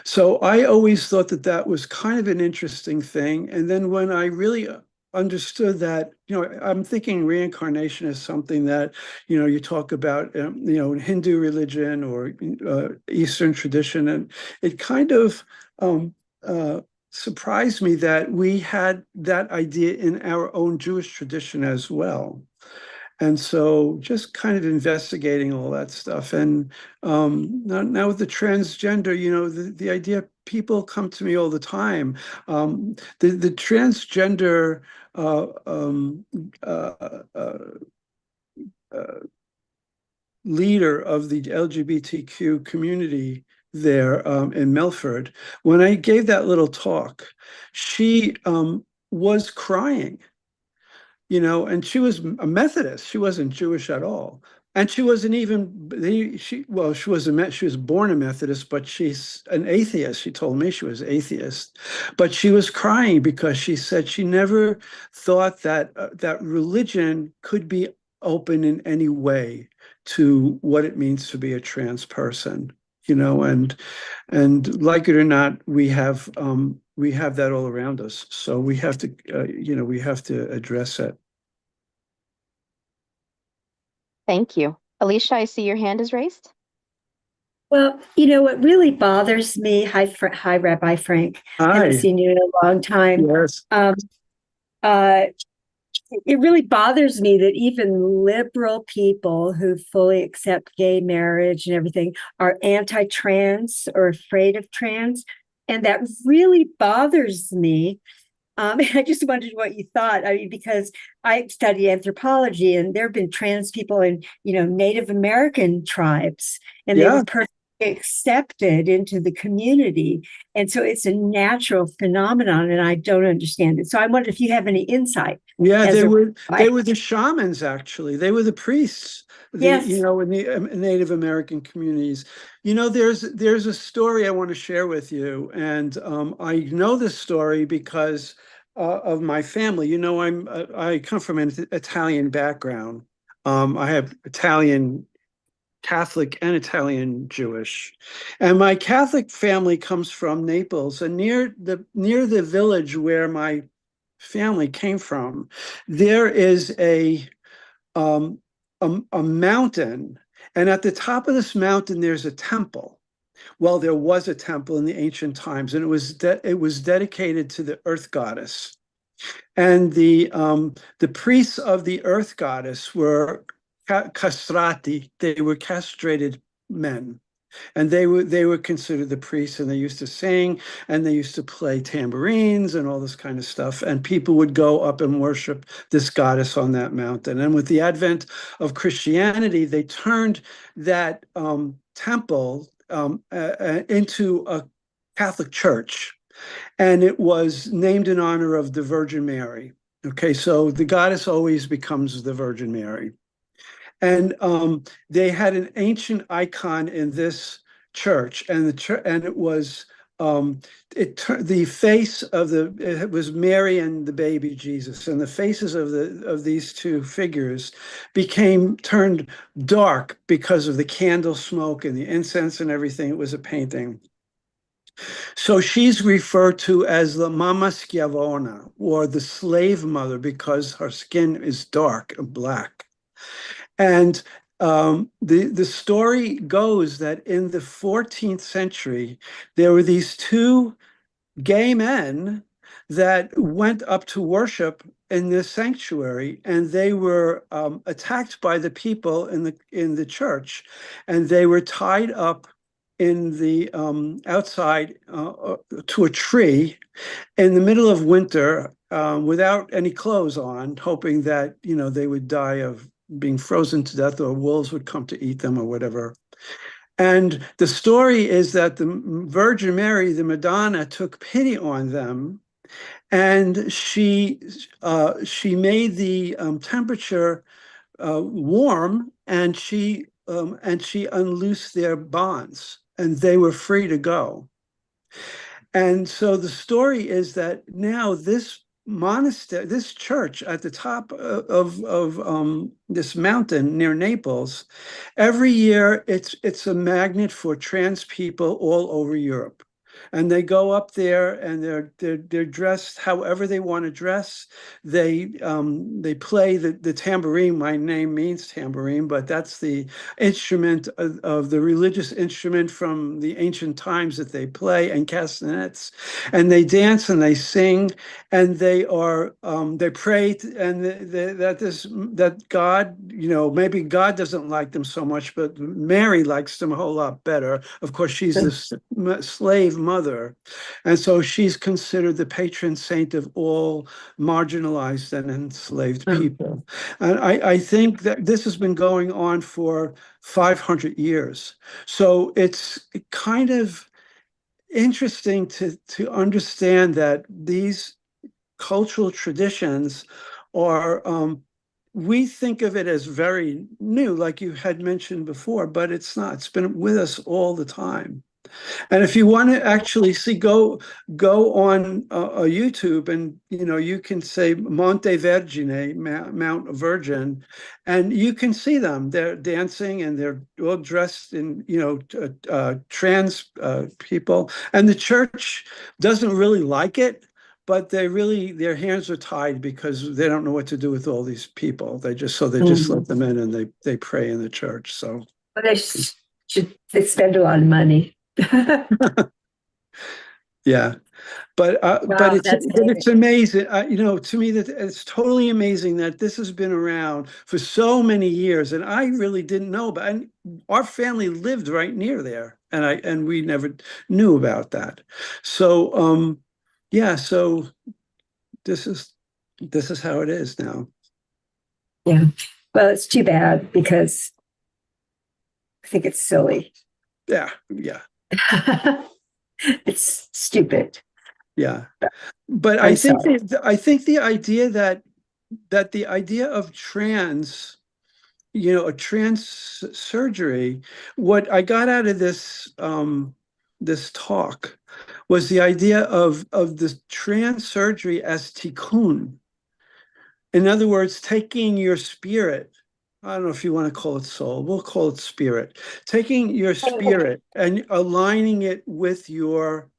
so I always thought that that was kind of an interesting thing. And then when I really understood that, you know, I'm thinking reincarnation is something that, you know, you talk about, you know, in Hindu religion or Eastern tradition, and it kind of surprised me that we had that idea in our own Jewish tradition as well. And so just kind of investigating all that stuff. And now with the transgender, you know, the idea, people come to me all the time. The transgender leader of the LGBTQ community there in Milford, when I gave that little talk, she was crying. You know, and she was a Methodist. She wasn't Jewish at all. And she wasn't even, she was born a Methodist, but she's an atheist. She told me she was atheist. But she was crying because she said she never thought that that religion could be open in any way to what it means to be a trans person. You know, and like it or not, we have that all around us. So we have to, you know, we have to address it. Thank you. Alicia, I see your hand is raised. Well, you know, what really bothers me, hi, Rabbi Frank. I haven't seen you in a long time. Yes. It really bothers me that even liberal people who fully accept gay marriage and everything are anti-trans or afraid of trans. And that really bothers me. And I just wondered what you thought. I mean, because I study anthropology, and there have been trans people in, you know, Native American tribes, and they were perfectly accepted into the community. And so it's a natural phenomenon, and I don't understand it. So I wonder if you have any insight. Yeah, as they a were rabbi. the shamans, actually. They were the priests, Yes. in the Native American communities. There's a story I want to share with you, and I know this story because of my family. I come from an Italian background. I have Italian Catholic and Italian Jewish. And my Catholic family comes from Naples, and near the village where my family came from, there is a mountain, and at the top of this mountain there's a temple. Well, there was a temple in the ancient times, and it was dedicated to the earth goddess. And the priests of the earth goddess were castrati. They were castrated men, and they were considered the priests, and they used to sing, and they used to play tambourines and all this kind of stuff, and people would go up and worship this goddess on that mountain. And with the advent of Christianity, they turned that temple into a Catholic church, and it was named in honor of the Virgin Mary. Okay, so the goddess always becomes the Virgin Mary. And they had an ancient icon in this church, and it was the face of it was Mary and the baby Jesus, and the faces of these two figures turned dark because of the candle smoke and the incense and everything. It was a painting. So she's referred to as the Mama Schiavona, or the slave mother, because her skin is dark and black. And the story goes that in the 14th century, there were these two gay men that went up to worship in this sanctuary, and they were attacked by the people in the church, and they were tied up in the outside to a tree in the middle of winter without any clothes on, hoping that they would die of being frozen to death, or wolves would come to eat them or whatever. And the story is that the Virgin Mary, the Madonna, took pity on them, and she made the temperature warm, and she unloosed their bonds, and they were free to go. And so the story is that now this monastery, this church at the top of this mountain near Naples, every year it's a magnet for trans people all over Europe. And they go up there, and they're dressed however they want to dress. They play the tambourine. My name means tambourine, but that's the instrument of the religious instrument from the ancient times that they play, and castanets. And they dance and they sing, and they pray, that God, maybe God doesn't like them so much, but Mary likes them a whole lot better. Of course, she's the slave mother, and so she's considered the patron saint of all marginalized and enslaved people. And I think that this has been going on for 500 years. So it's kind of interesting to understand that these cultural traditions are we think of it as very new, like you had mentioned before, but it's not. It's been with us all the time. And if you want to actually go on YouTube, and you can say Monte Vergine, Mount Virgin, and you can see them. They're dancing, and they're all dressed in trans people. And the church doesn't really like it, but their hands are tied because they don't know what to do with all these people. They just let them in, and they pray in the church. So They spend a lot of money. Yeah, but it's amazing. To me, that it's totally amazing that this has been around for so many years, and I really didn't know about. And our family lived right near there, and we never knew about that. So, so this is how it is now. Yeah, well, it's too bad because I think it's silly. Yeah. It's stupid. Yeah. But I'm I think sorry. the idea that the idea of trans, a trans surgery, what I got out of this talk was the idea of the trans surgery as tikkun. In other words, taking your spirit, I don't know if you want to call it soul, we'll call it spirit, taking your spirit and aligning it with your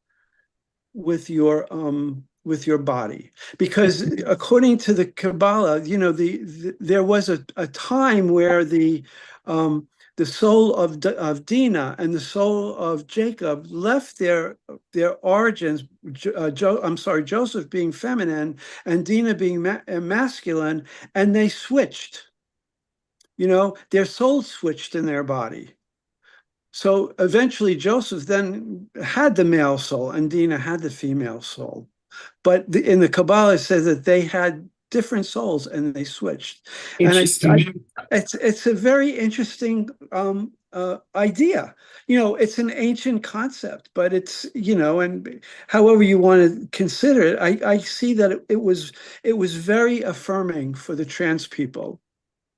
body, because according to the Kabbalah, there was a time where the soul of Dinah and the soul of Jacob left their origins. Joseph being feminine and Dinah being masculine, and they switched. Their souls switched in their body. So eventually Joseph then had the male soul and Dinah had the female soul. But in the Kabbalah it says that they had different souls and they switched. Interesting. And it's a very interesting idea. It's an ancient concept, but it's, and however you want to consider it, I see that it was very affirming for the trans people.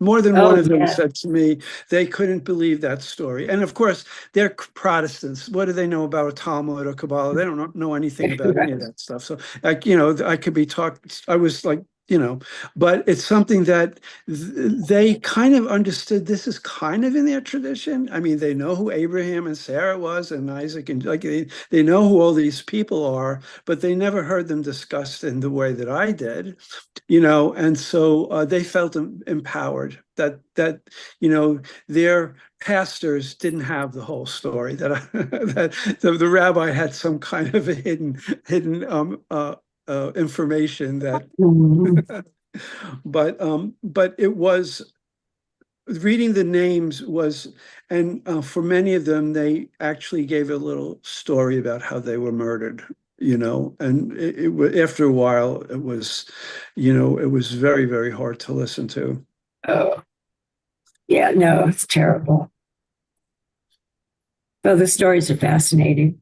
More than one of them said to me they couldn't believe that story. And of course, they're Protestants. What do they know about Talmud or Kabbalah? They don't know anything about any of that stuff. So, I could be taught. I was like, but it's something that they kind of understood. This is kind of in their tradition. I mean, they know who Abraham and Sarah was and Isaac, and they know who all these people are, but they never heard them discussed in the way that I did, and so they felt empowered that their pastors didn't have the whole story, that the rabbi had some kind of a hidden information that but it was reading the names was, and for many of them they actually gave a little story about how they were murdered, and it after a while it was very, very hard to listen to. Oh, yeah, no, it's terrible. Well, the stories are fascinating.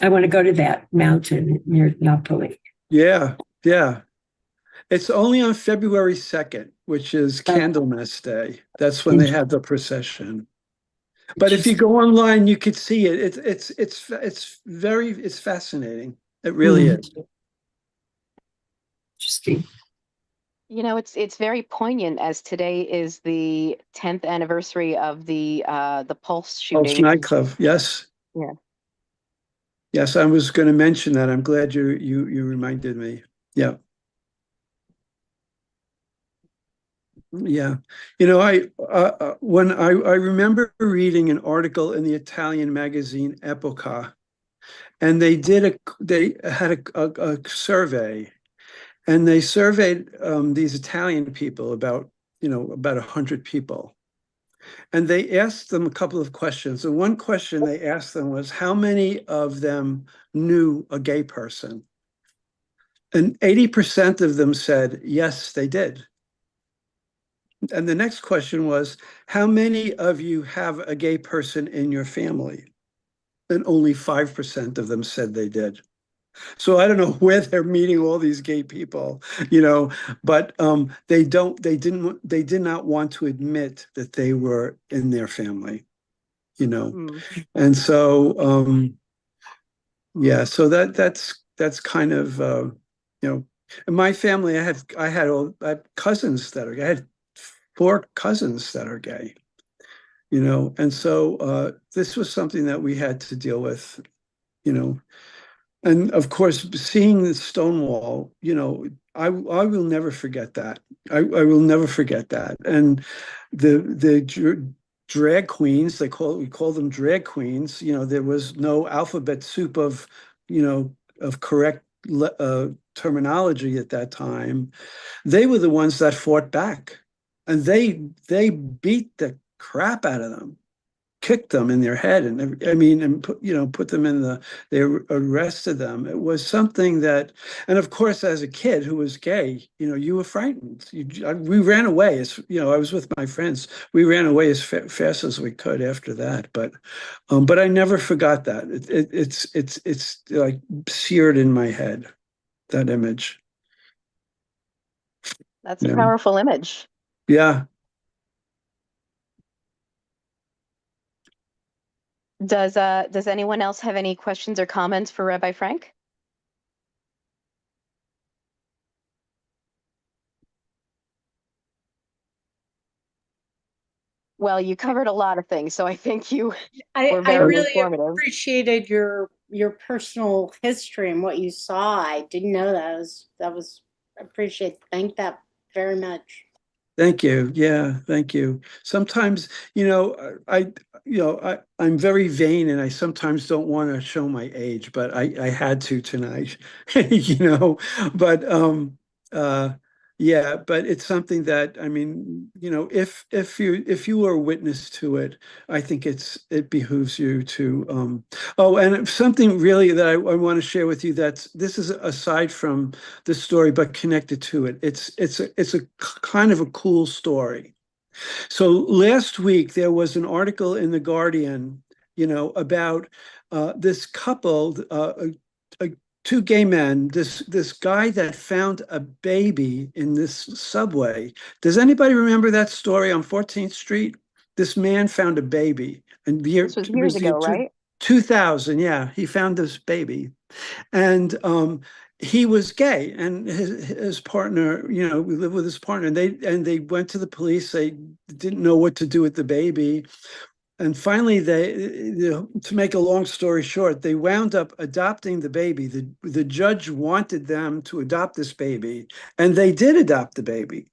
I want to go to that mountain near Napoli. Yeah. It's only on February 2nd, which is Candlemas Day. That's when they have the procession. But if you go online, you could see it. It's fascinating. It really is. Interesting. It's very poignant, as today is the 10th anniversary of the Pulse shooting. Pulse nightclub, yes. Yeah. Yes, I was going to mention that. I'm glad you reminded me. Yeah. Yeah. I remember reading an article in the Italian magazine Epoca, and they had a survey, and they surveyed these Italian people, about 100 people. And they asked them a couple of questions. And one question they asked them was, how many of them knew a gay person? And 80% of them said, yes, they did. And the next question was, how many of you have a gay person in your family? And only 5% of them said they did. So I don't know where they're meeting all these gay people, but they did not want to admit that they were in their family, and so yeah, so that's kind of in my family. I had cousins that are, I had 4 cousins that are gay, and so this was something that we had to deal with, And of course, seeing the Stonewall, I will never forget that. I will never forget that. And the drag queens, we call them drag queens. There was no alphabet soup of correct terminology at that time. They were the ones that fought back, and they beat the crap out of them. kicked them in their head, and I mean, and put them in they arrested them. It was something that, and of course, as a kid who was gay, you were frightened. We ran away I was with my friends. We ran away as fast as we could after that. But I never forgot that. It's like seared in my head, that image. That's a Yeah. powerful image. Yeah. Does anyone else have any questions or comments for Rabbi Frank? Well, you covered a lot of things, so I think you I were very really informative. appreciated your personal history and what you saw. I didn't know that was appreciate. Thank that very much. Thank you. Yeah, thank you. Sometimes, I'm very vain and I sometimes don't want to show my age, but I had to tonight, but yeah, but it's something that, I mean, if you were a witness to it, I think it behooves you to oh, and something really that I want to share with you, this is aside from the story but connected to it. It's a kind of a cool story. So last week there was an article in The Guardian, about this couple, two gay men, this guy that found a baby in this subway. Does anybody remember that story on 14th Street? This man found a baby, and This was years ago, right? 2000. Yeah, he found this baby, and he was gay, and his partner, we lived with his partner, and they went to the police. They didn't know what to do with the baby. And finally, to make a long story short, they wound up adopting the baby. The judge wanted them to adopt this baby, and they did adopt the baby.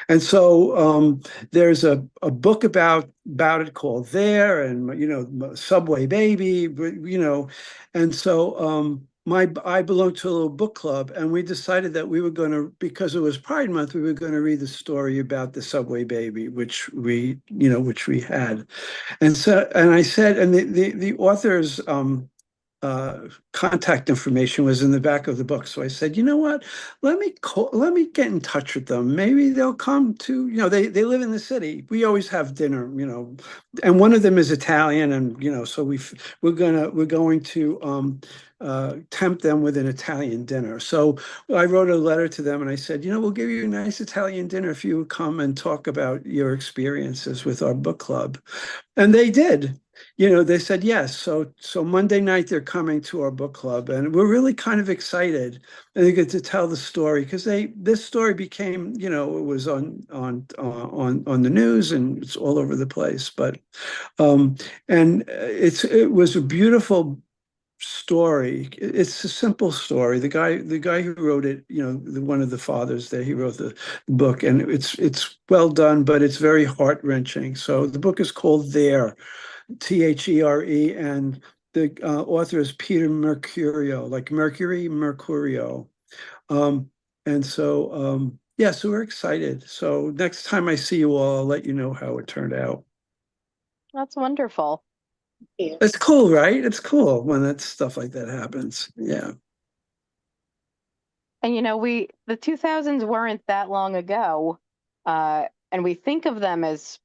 And so there's a book about it called There, and Subway Baby, and so I belonged to a little book club, and we decided that we were going to, because it was Pride Month, we were going to read the story about the Subway Baby, which we had. And so, and I said, and the author's contact information was in the back of the book. So I said, you know what, let me get in touch with them. Maybe they'll come to, they live in the city. We always have dinner, and one of them is Italian, and so we're going to tempt them with an Italian dinner. So I wrote a letter to them and I said, we'll give you a nice Italian dinner if you come and talk about your experiences with our book club. And they did. They said yes. So Monday night they're coming to our book club, and we're really kind of excited, and they get to tell the story, because this story became, it was on the news, and it's all over the place. But and it was a beautiful story. It's a simple story. The guy who wrote it, one of the fathers there, he wrote the book, and it's well done, but it's very heart-wrenching. So the book is called There, There, and the author is Peter Mercurio, like Mercury, Mercurio. And so yeah, so we're excited. So next time I see you all, I'll let you know how it turned out. That's wonderful. It's cool, right? It's cool when that stuff like that happens. Yeah. And the 2000s weren't that long ago, and we think of them as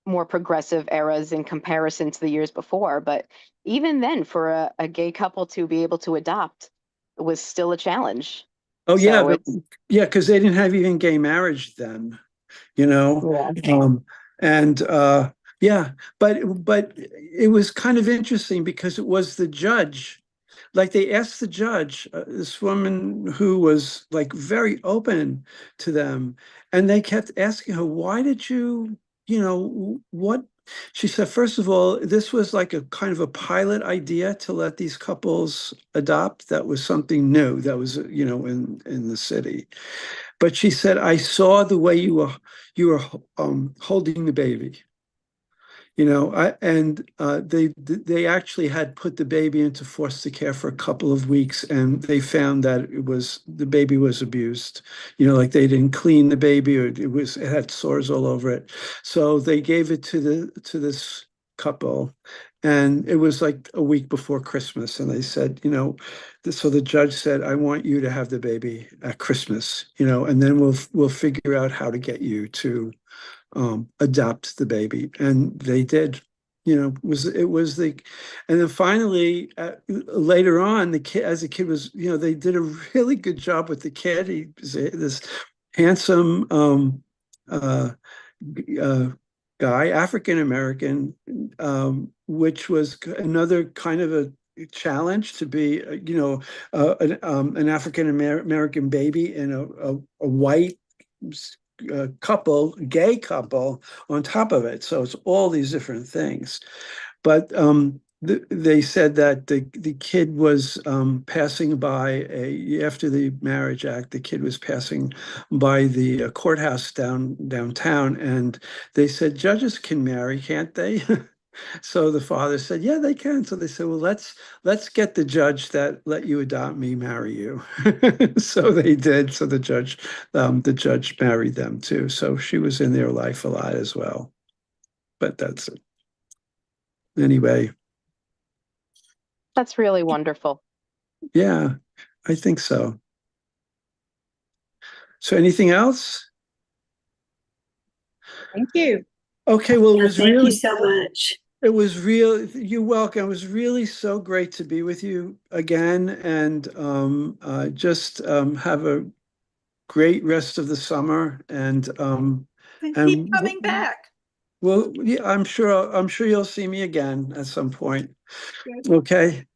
more progressive eras in comparison to the years before. But even then, for a gay couple to be able to adopt was still a challenge. Oh, yeah. So Yeah, because they didn't have even gay marriage then, Yeah. And yeah, but it was kind of interesting because it was the judge. Like, they asked the judge, this woman who was like very open to them, and they kept asking her, why did you, what? She said, first of all, this was like a kind of a pilot idea to let these couples adopt. That was something new. That was, in the city. But she said, I saw the way you were holding the baby. They actually had put the baby into foster care for a couple of weeks, and they found that the baby was abused. Like, they didn't clean the baby, or it had sores all over it. So they gave it to this couple. And it was like a week before Christmas. And they said, so the judge said, I want you to have the baby at Christmas, and then we'll figure out how to get you to adopt the baby. And they did. And then finally, later on, the kid, as the kid was, they did a really good job with the kid. He was this handsome guy, African American, which was another kind of a challenge to be, an African American baby in a white couple, gay couple on top of it. So it's all these different things. But they said that the kid was passing by after the Marriage Act, the kid was passing by the courthouse downtown, and they said judges can marry, can't they? So the father said, yeah, they can. So they said, well, let's get the judge that let you adopt me marry you. So they did. So the judge married them too. So she was in their life a lot as well. But that's it. Anyway. That's really wonderful. Yeah, I think so. So anything else? Thank you. Okay, well, Thank you so much. You're welcome. It was really so great to be with you again, and just have a great rest of the summer, and Keep coming back. Well, yeah, I'm sure you'll see me again at some point. Good. Okay.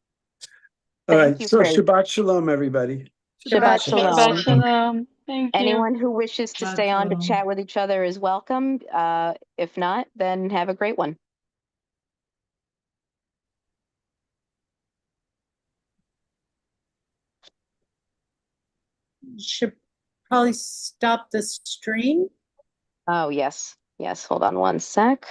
All Thank right. you, So Craig. Shabbat Shalom, everybody. Shabbat Shalom. Shalom. Thank you. Anyone who wishes to Shabbat stay on to shalom. chat with each other is welcome. If not, then have a great one. Should probably stop the stream. Oh, yes. Yes. Hold on one sec.